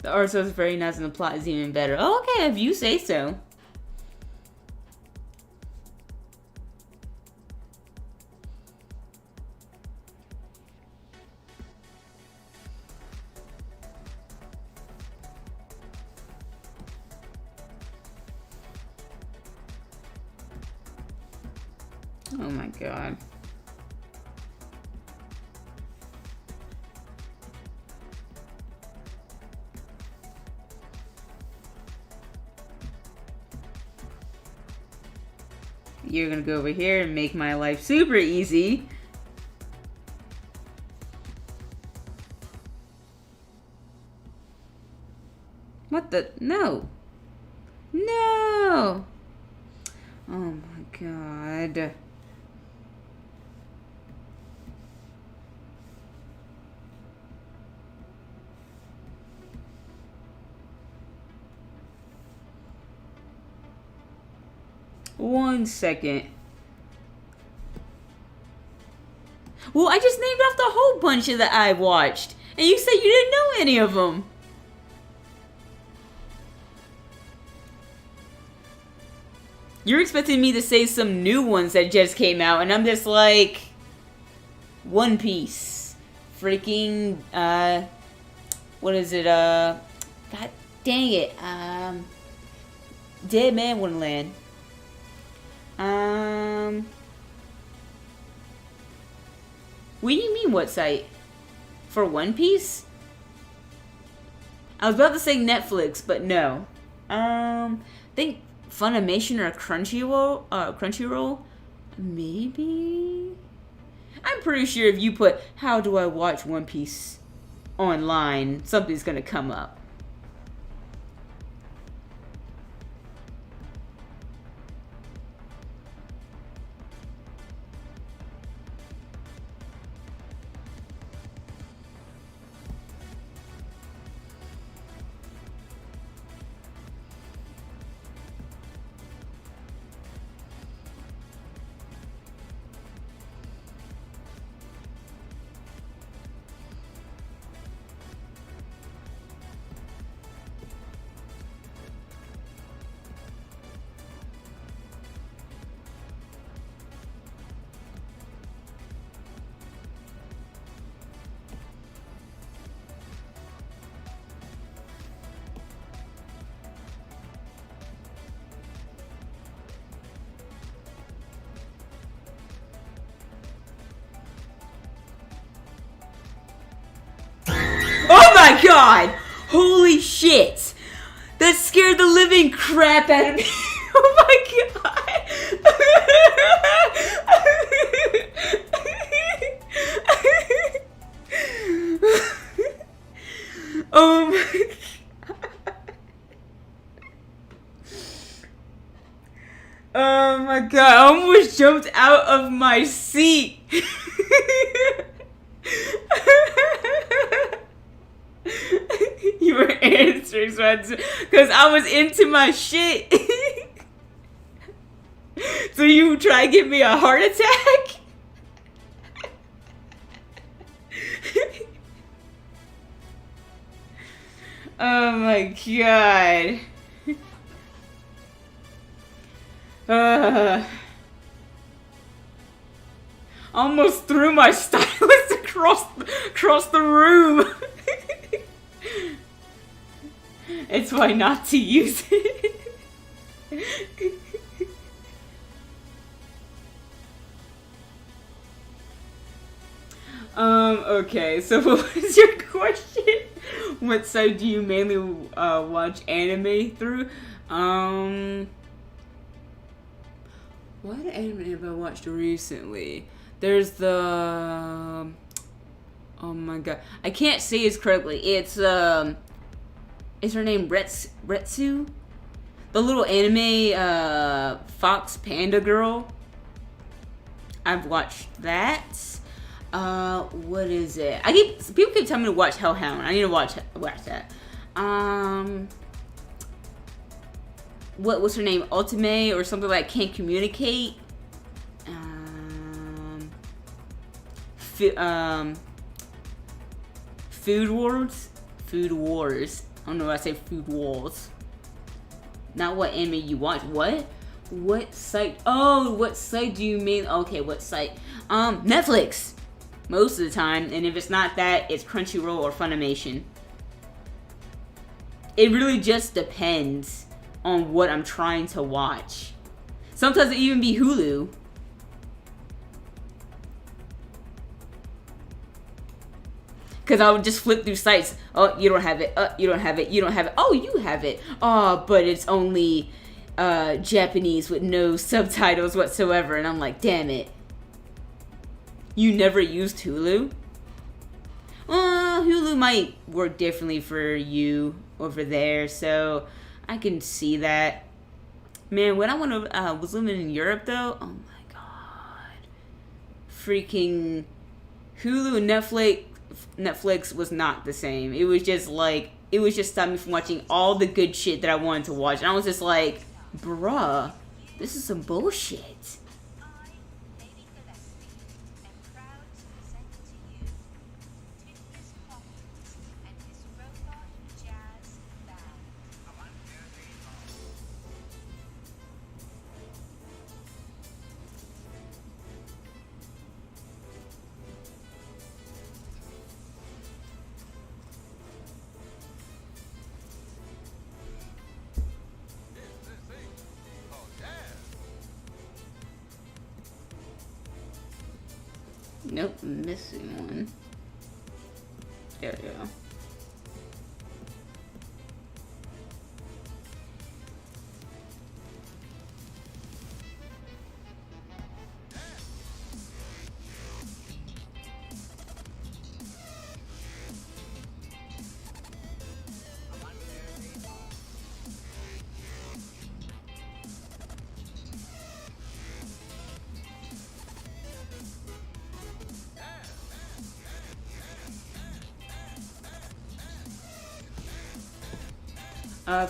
S1: The art is very nice and the plot is even better. Oh, okay, if you say so. Oh my god. You're gonna go over here and make my life super easy. What the? No. No! Oh my god. One second. Well, I just named off the whole bunch that I watched. And you said you didn't know any of them. You're expecting me to say some new ones that just came out, and I'm just like... One Piece. Freaking, what is it, God dang it, Dead Man Wonderland. What do you mean, what site? For One Piece? I was about to say Netflix, but no. I think Funimation or Crunchyroll? Maybe? I'm pretty sure if you put, how do I watch One Piece online, something's gonna come up. Oh my god! Holy shit! That scared the living crap out of me. Oh my god! Oh my god. Oh my god, I almost jumped out of my seat. You were answering, because I was into my shit. So you try to give me a heart attack? Oh my god. Almost threw my stylus across the room. It's why not to use it. Okay, so what was your question? What site do you mainly watch anime through? What anime have I watched recently? There's the... Oh my god. I can't say it correctly. It's, is her name Retsu? The little anime, fox panda girl. I've watched that. What is it? People keep telling me to watch Hellhound. I need to watch that. What's her name? Ultimate or something like Can't Communicate. Food Wars. I don't know why I say Food Wars. Not what anime you watch. What? What site? Oh, what site do you mean? Okay, what site? Netflix. Most of the time, and if it's not that, it's Crunchyroll or Funimation. It really just depends on what I'm trying to watch. Sometimes it even be Hulu. Because I would just flip through sites. Oh, you don't have it. You don't have it. You don't have it. Oh, you have it. Oh, but it's only Japanese with no subtitles whatsoever. And I'm like, damn it. You never used Hulu? Hulu might work differently for you over there, so I can see that. Man, when I was living in Europe though, oh my god, freaking Hulu and Netflix was not the same. It was just stopping me from watching all the good shit that I wanted to watch, and I was just like, bruh, this is some bullshit. Nope, missing one. There we go.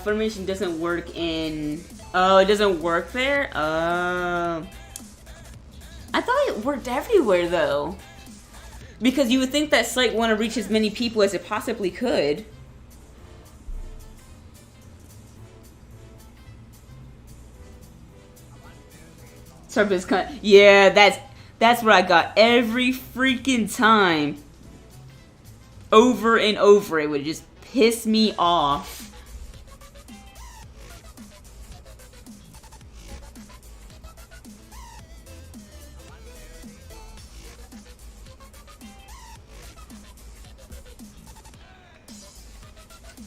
S1: Formation doesn't work in... Oh, it doesn't work there? I thought it worked everywhere, though. Because you would think that site want to reach as many people as it possibly could. Surface yeah, that's what I got every freaking time. Over and over, it would just piss me off.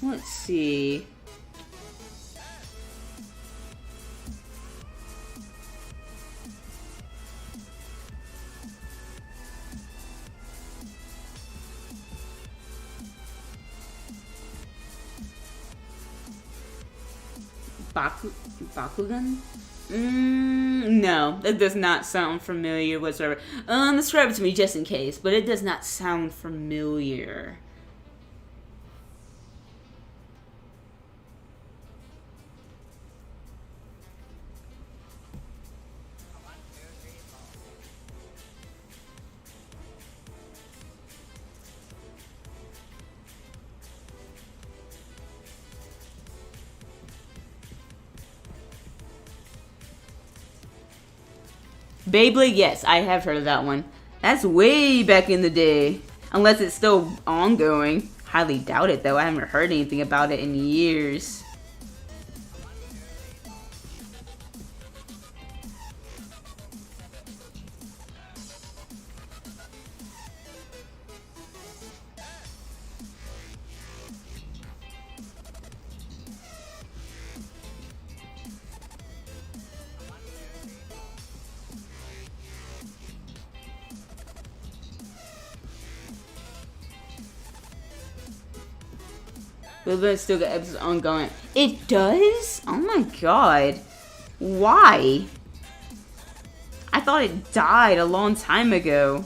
S1: Let's see. Bakugan? No, that does not sound familiar whatsoever. Describe it to me just in case, but it does not sound familiar. Beyblade, yes, I have heard of that one. That's way back in the day. Unless it's still ongoing. Highly doubt it, though. I haven't heard anything about it in years. But still got episodes ongoing. It does? Oh my god. Why? I thought it died a long time ago.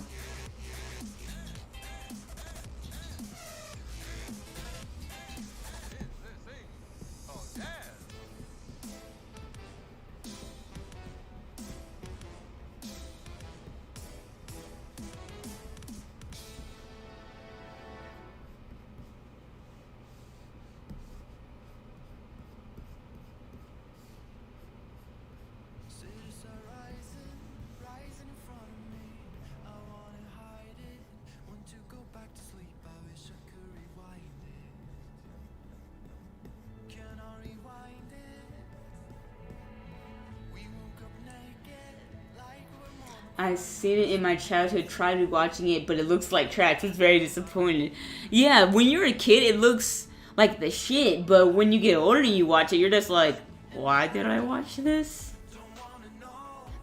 S1: I seen it in my childhood, tried rewatching it, but it looks like trash. Was very disappointed. Yeah, when you're a kid, it looks like the shit, but when you get older and you watch it, you're just like, why did I watch this?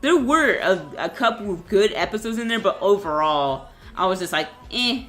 S1: There were a couple of good episodes in there, but overall, I was just like, eh.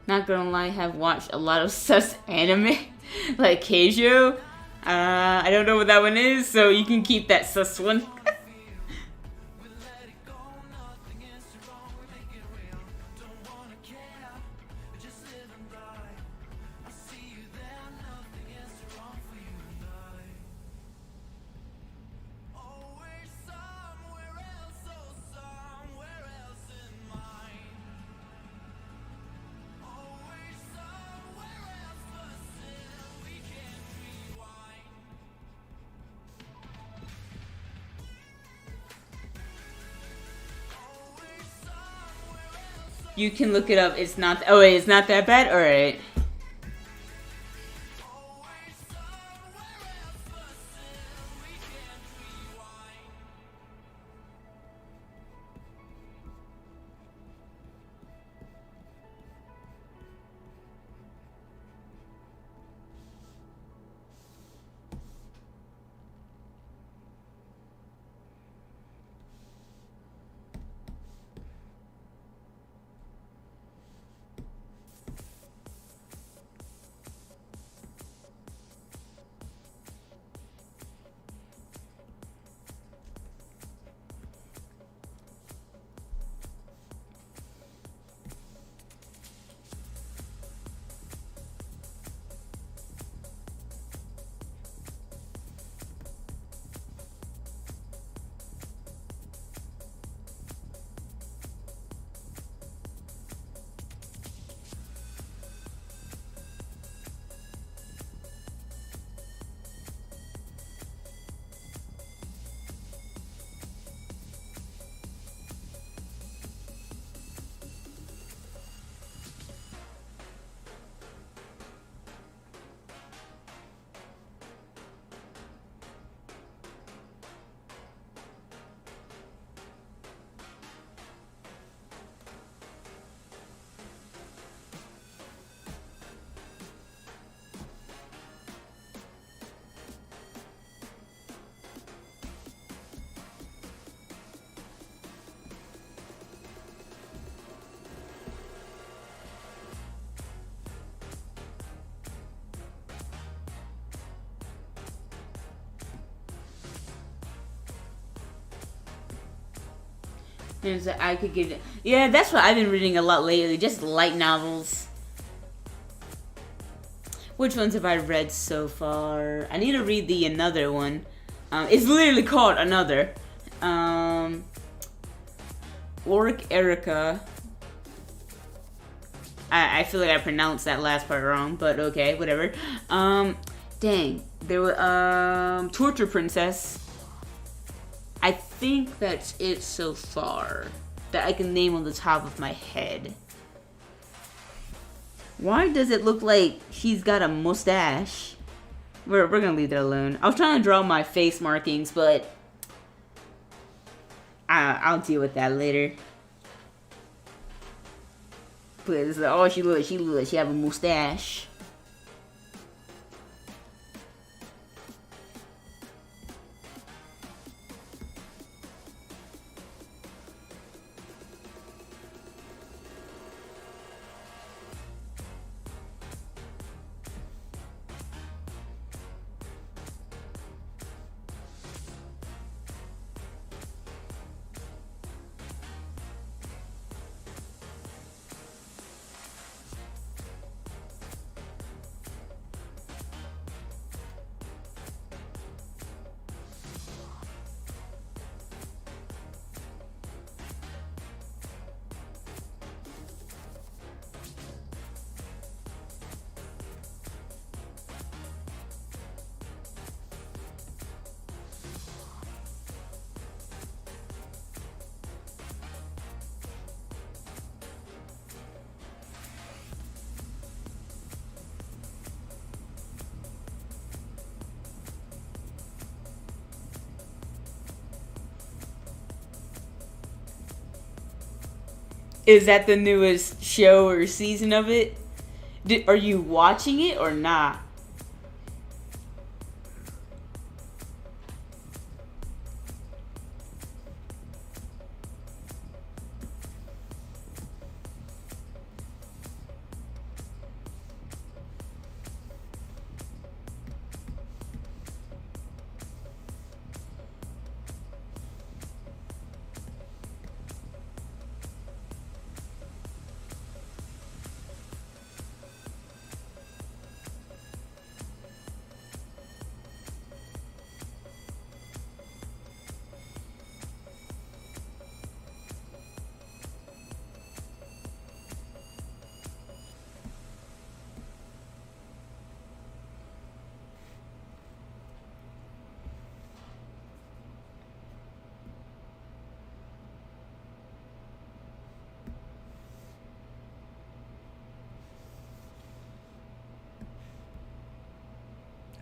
S1: Not gonna lie, have watched a lot of sus anime, like Keijo. I don't know what that one is, so you can keep that sus one. You can look it up. It's not. Oh wait, it's not that bad. All right. There's I could get it. Yeah, that's what I've been reading a lot lately. Just light novels. Which ones have I read so far? I need to read the Another one. It's literally called Another. Warwick Erica. I feel like I pronounced that last part wrong, but okay, whatever. Dang. There was, Torture Princess. I think that's it so far that I can name on the top of my head. Why does it look like she's got a mustache? We're gonna leave that alone. I was trying to draw my face markings, but I'll deal with that later. But it's like, oh, she have a mustache. Is that the newest show or season of it? Are you watching it or not?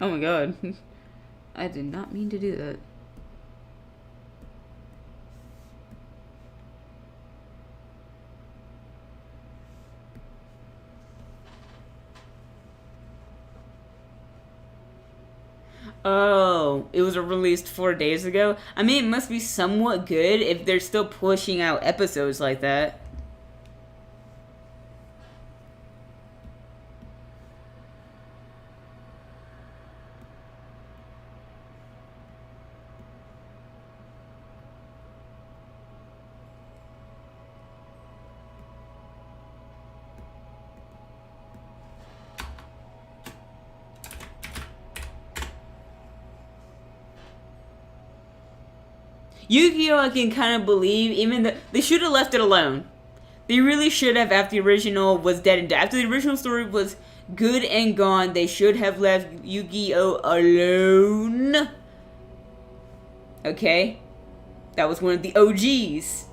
S1: Oh my god. I did not mean to do that. Oh, it was released 4 days ago? I mean, it must be somewhat good if they're still pushing out episodes like that. Yu-Gi-Oh! I can kind of believe, even though they should have left it alone. They really should have after the original was dead and dead. After the original story was good and gone, they should have left Yu-Gi-Oh! Alone. Okay? That was one of the OGs.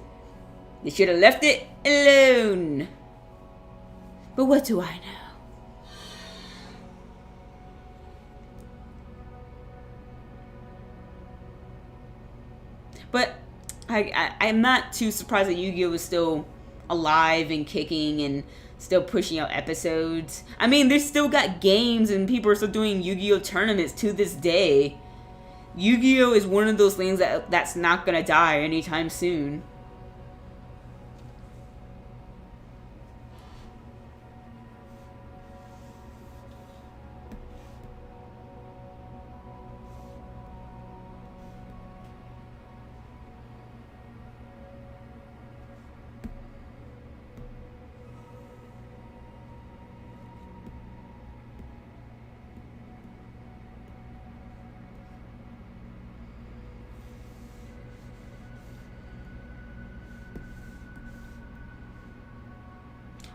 S1: They should have left it alone. But what do I know? But I'm not too surprised that Yu-Gi-Oh! Was still alive and kicking and still pushing out episodes. I mean, they still got games and people are still doing Yu-Gi-Oh! Tournaments to this day. Yu-Gi-Oh! Is one of those things that's not gonna die anytime soon.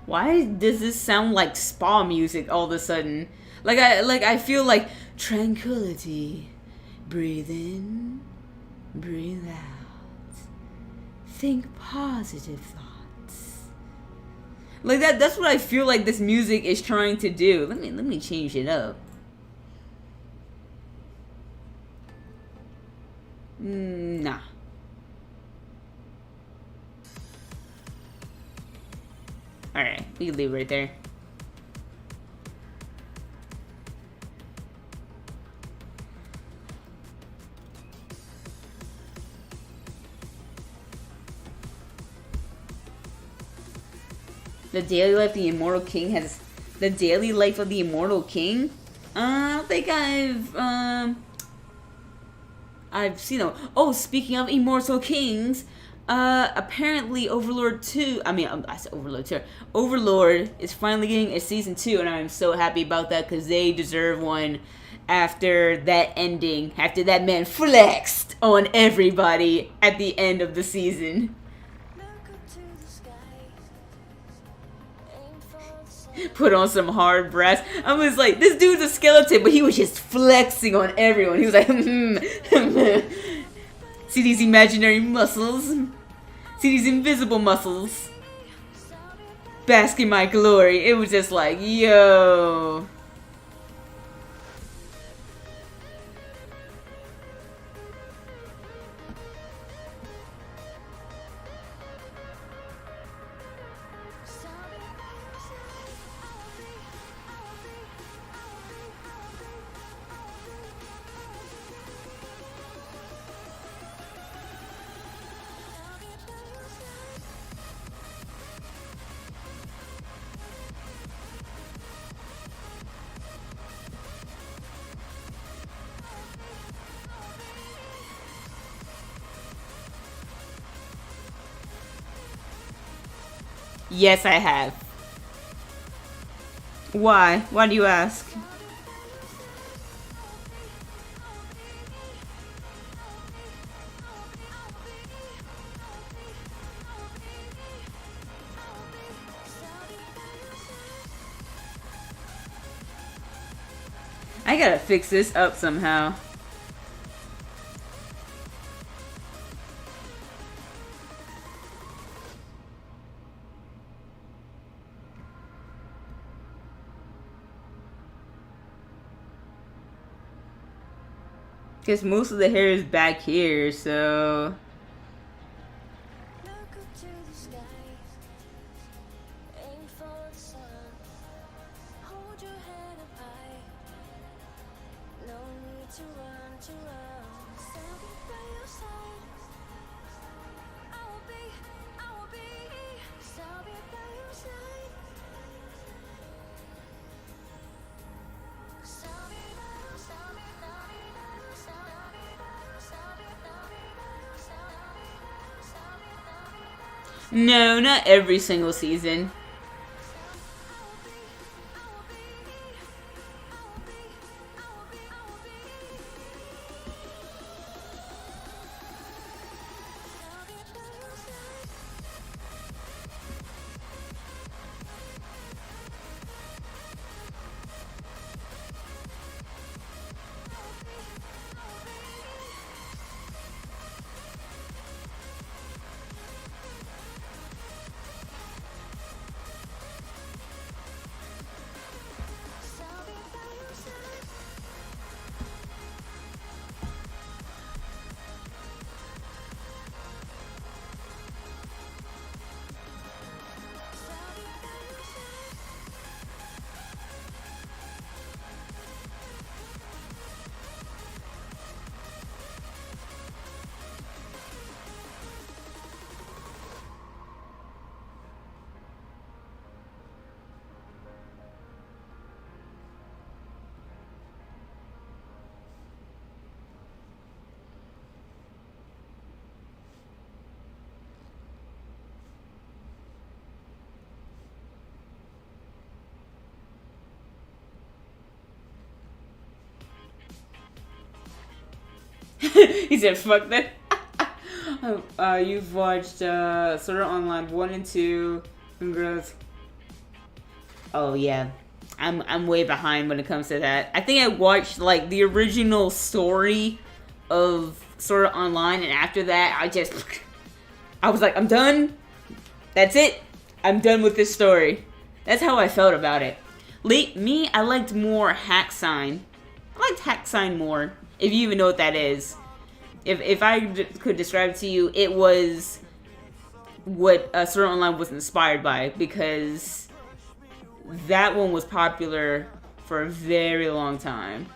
S1: Why does this sound like spa music all of a sudden? I feel like tranquility. Breathe in, breathe out. Think positive thoughts. Like that's what I feel like this music is trying to do. Let me change it up. Nah. Alright, we can leave it right there. The daily life of the immortal king has the daily life of the immortal king. I don't think I've seen them. Oh, speaking of immortal kings, apparently Overlord 2, I said Overlord 2. Overlord is finally getting a season 2, and I'm so happy about that because they deserve one after that ending, after that man flexed on everybody at the end of the season. Put on some hard brass. I was like, this dude's a skeleton, but he was just flexing on everyone. He was like, see these imaginary muscles? See these invisible muscles? Bask in my glory. It was just like, yo. Yes, I have. Why? Why do you ask? I gotta fix this up somehow. Because most of the hair is back here, so... No, not every single season. He said, fuck that. You've watched Sword Art Online 1 and 2. Congrats. Oh, yeah. I'm way behind when it comes to that. I think I watched, like, the original story of Sword Art Online, and after that, I was like, I'm done. That's it. I'm done with this story. That's how I felt about it. Me, I liked more Hack Sign. I liked Hack Sign more, if you even know what that is. If I could describe it to you, it was what Sword Art Online was inspired by, because that one was popular for a very long time.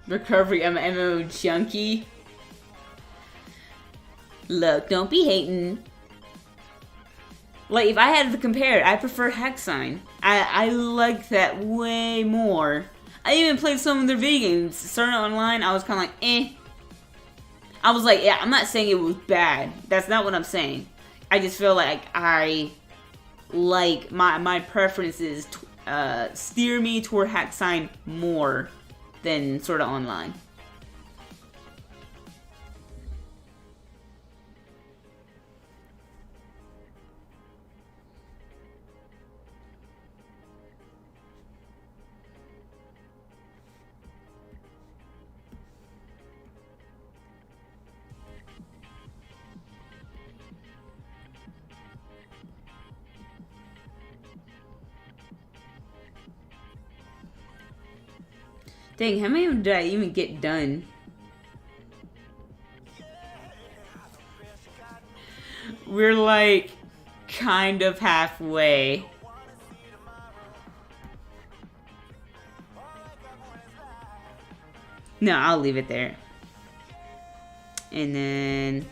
S1: Recovery, I'm an MMO junkie. Look, don't be hating. Like, if I had to compare it, I prefer Hexine. I like that way more. I even played some of their video games. Starting online, I was kind of like, eh. I was like, yeah, I'm not saying it was bad. That's not what I'm saying. I just feel like I like my preferences steer me toward Hexine more than sort of online. Dang, how many did I even get done? We're like kind of halfway. No, I'll leave it there. And then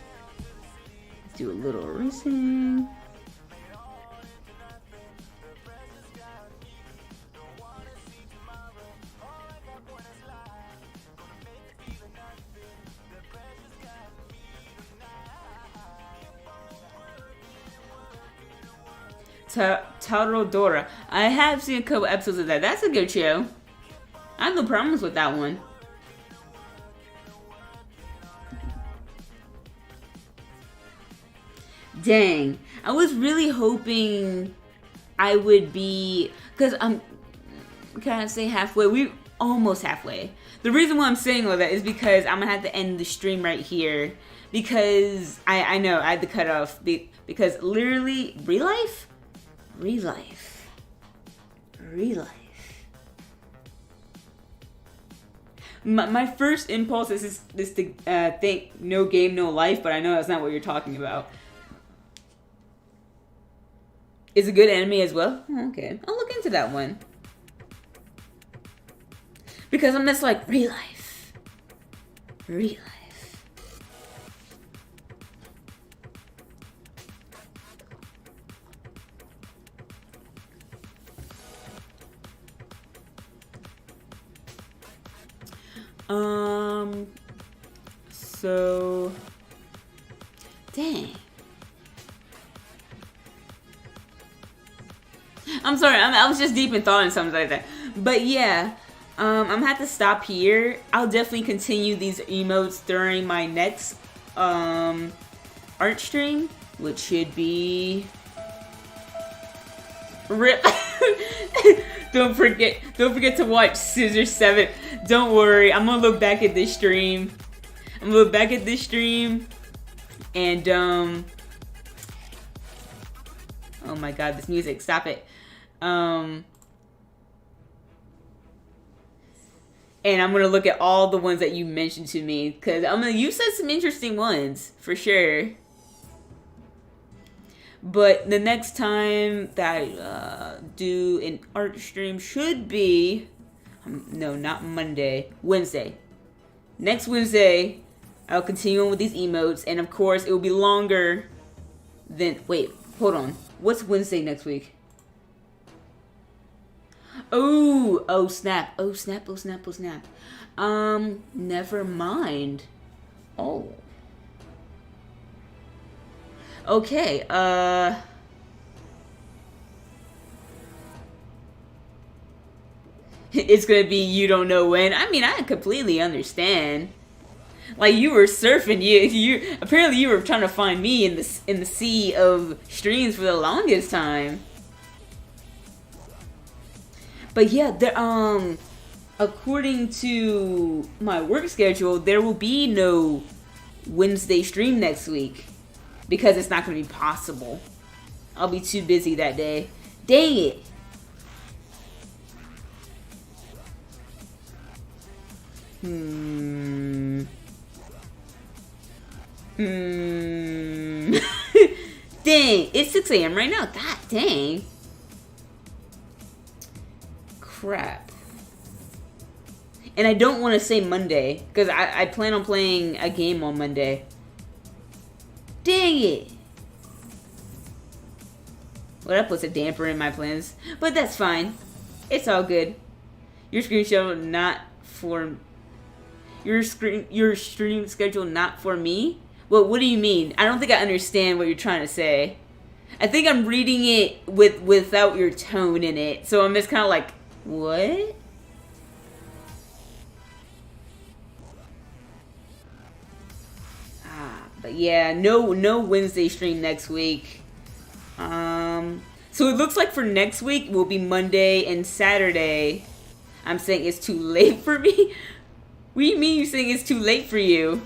S1: do a little rinsing. Torodora. I have seen a couple episodes of that. That's a good show. I have no problems with that one. Dang. I was really hoping I would be... Because I'm... Can I say halfway? We're almost halfway. The reason why I'm saying all that is because I'm going to have to end the stream right here. Because I know I had to cut off. Because literally... Real life? Real life. Real life. My first impulse is to think no game, no life, but I know that's not what you're talking about. Is a good anime as well? Oh, okay, I'll look into that one. Because I'm just like, real life. Real life. So, dang. I'm sorry, I was just deep in thought and something like that. But yeah, I'm gonna have to stop here. I'll definitely continue these emotes during my next art stream, which should be RIP. Don't forget to watch Scissor 7. Don't worry, I'm gonna look back at this stream. And oh my god, this music, stop it. And I'm gonna look at all the ones that you mentioned to me, because you said some interesting ones for sure. But the next time that I do an art stream should be no, not Monday, Wednesday. Next Wednesday, I'll continue on with these emotes, and of course, it will be longer than. Wait, hold on. What's Wednesday next week? Oh snap. Never mind. Oh. Okay, it's gonna be you don't know when. I mean, I completely understand. Like, you were surfing, you apparently you were trying to find me in the sea of streams for the longest time. But yeah, according to my work schedule, there will be no Wednesday stream next week because it's not going to be possible. I'll be too busy that day. Dang it. Dang, it's 6 a.m. right now. God dang. Crap. And I don't want to say Monday, because I plan on playing a game on Monday. Dang it! Well, that puts a damper in my plans. But that's fine. It's all good. Your stream schedule not for... Your stream schedule not for me? Well, what do you mean? I don't think I understand what you're trying to say. I think I'm reading it without your tone in it. So I'm just kind of like, what? But yeah, no Wednesday stream next week. So it looks like for next week will be Monday and Saturday. I'm saying it's too late for me. What do you mean you're saying it's too late for you?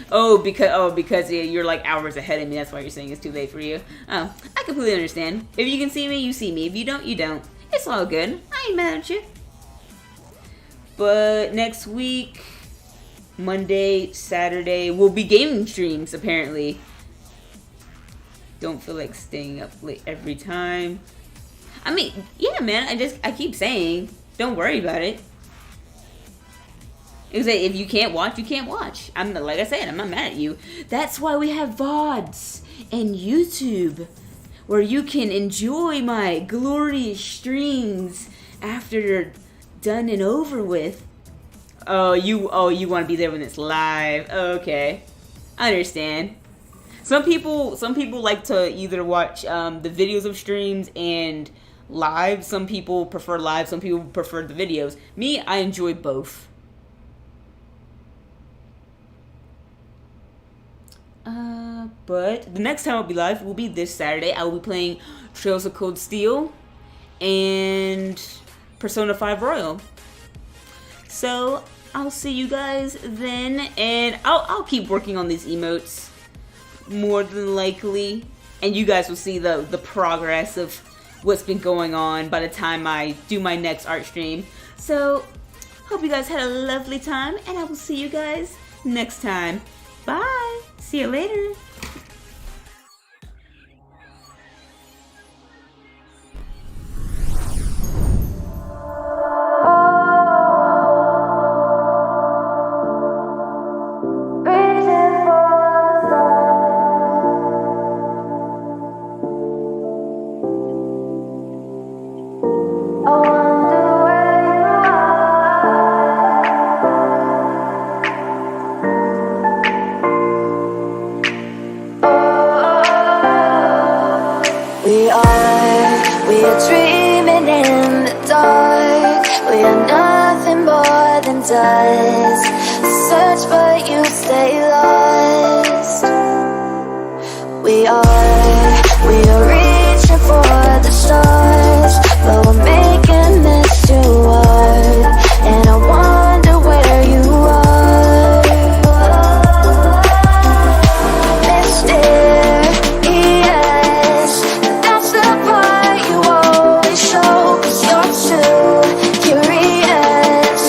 S1: Because yeah, you're like hours ahead of me. That's why you're saying it's too late for you. Oh, I completely understand. If you can see me, you see me. If you don't, you don't. It's all good. I ain't mad at you. But next week, Monday, Saturday, will be gaming streams, apparently. Don't feel like staying up late every time. I mean, yeah, man, I keep saying, don't worry about it. It was like, if you can't watch, you can't watch. Like I said, I'm not mad at you. That's why we have VODs and YouTube, where you can enjoy my glorious streams after they're done and over with. Oh, you want to be there when it's live. Okay, I understand. Some people like to either watch the videos of streams and live. Some people prefer live. Some people prefer the videos. Me, I enjoy both. But the next time I'll be live will be this Saturday. I will be playing Trails of Cold Steel and Persona 5 Royal. So I'll see you guys then, and I'll keep working on these emotes more than likely, and you guys will see the progress of what's been going on by the time I do my next art stream. So hope you guys had a lovely time, and I will see you guys next time. Bye. See you later.
S2: We are dreaming in the dark. We are nothing more than dust. Search but you stay lost. We are reaching for the stars, but we're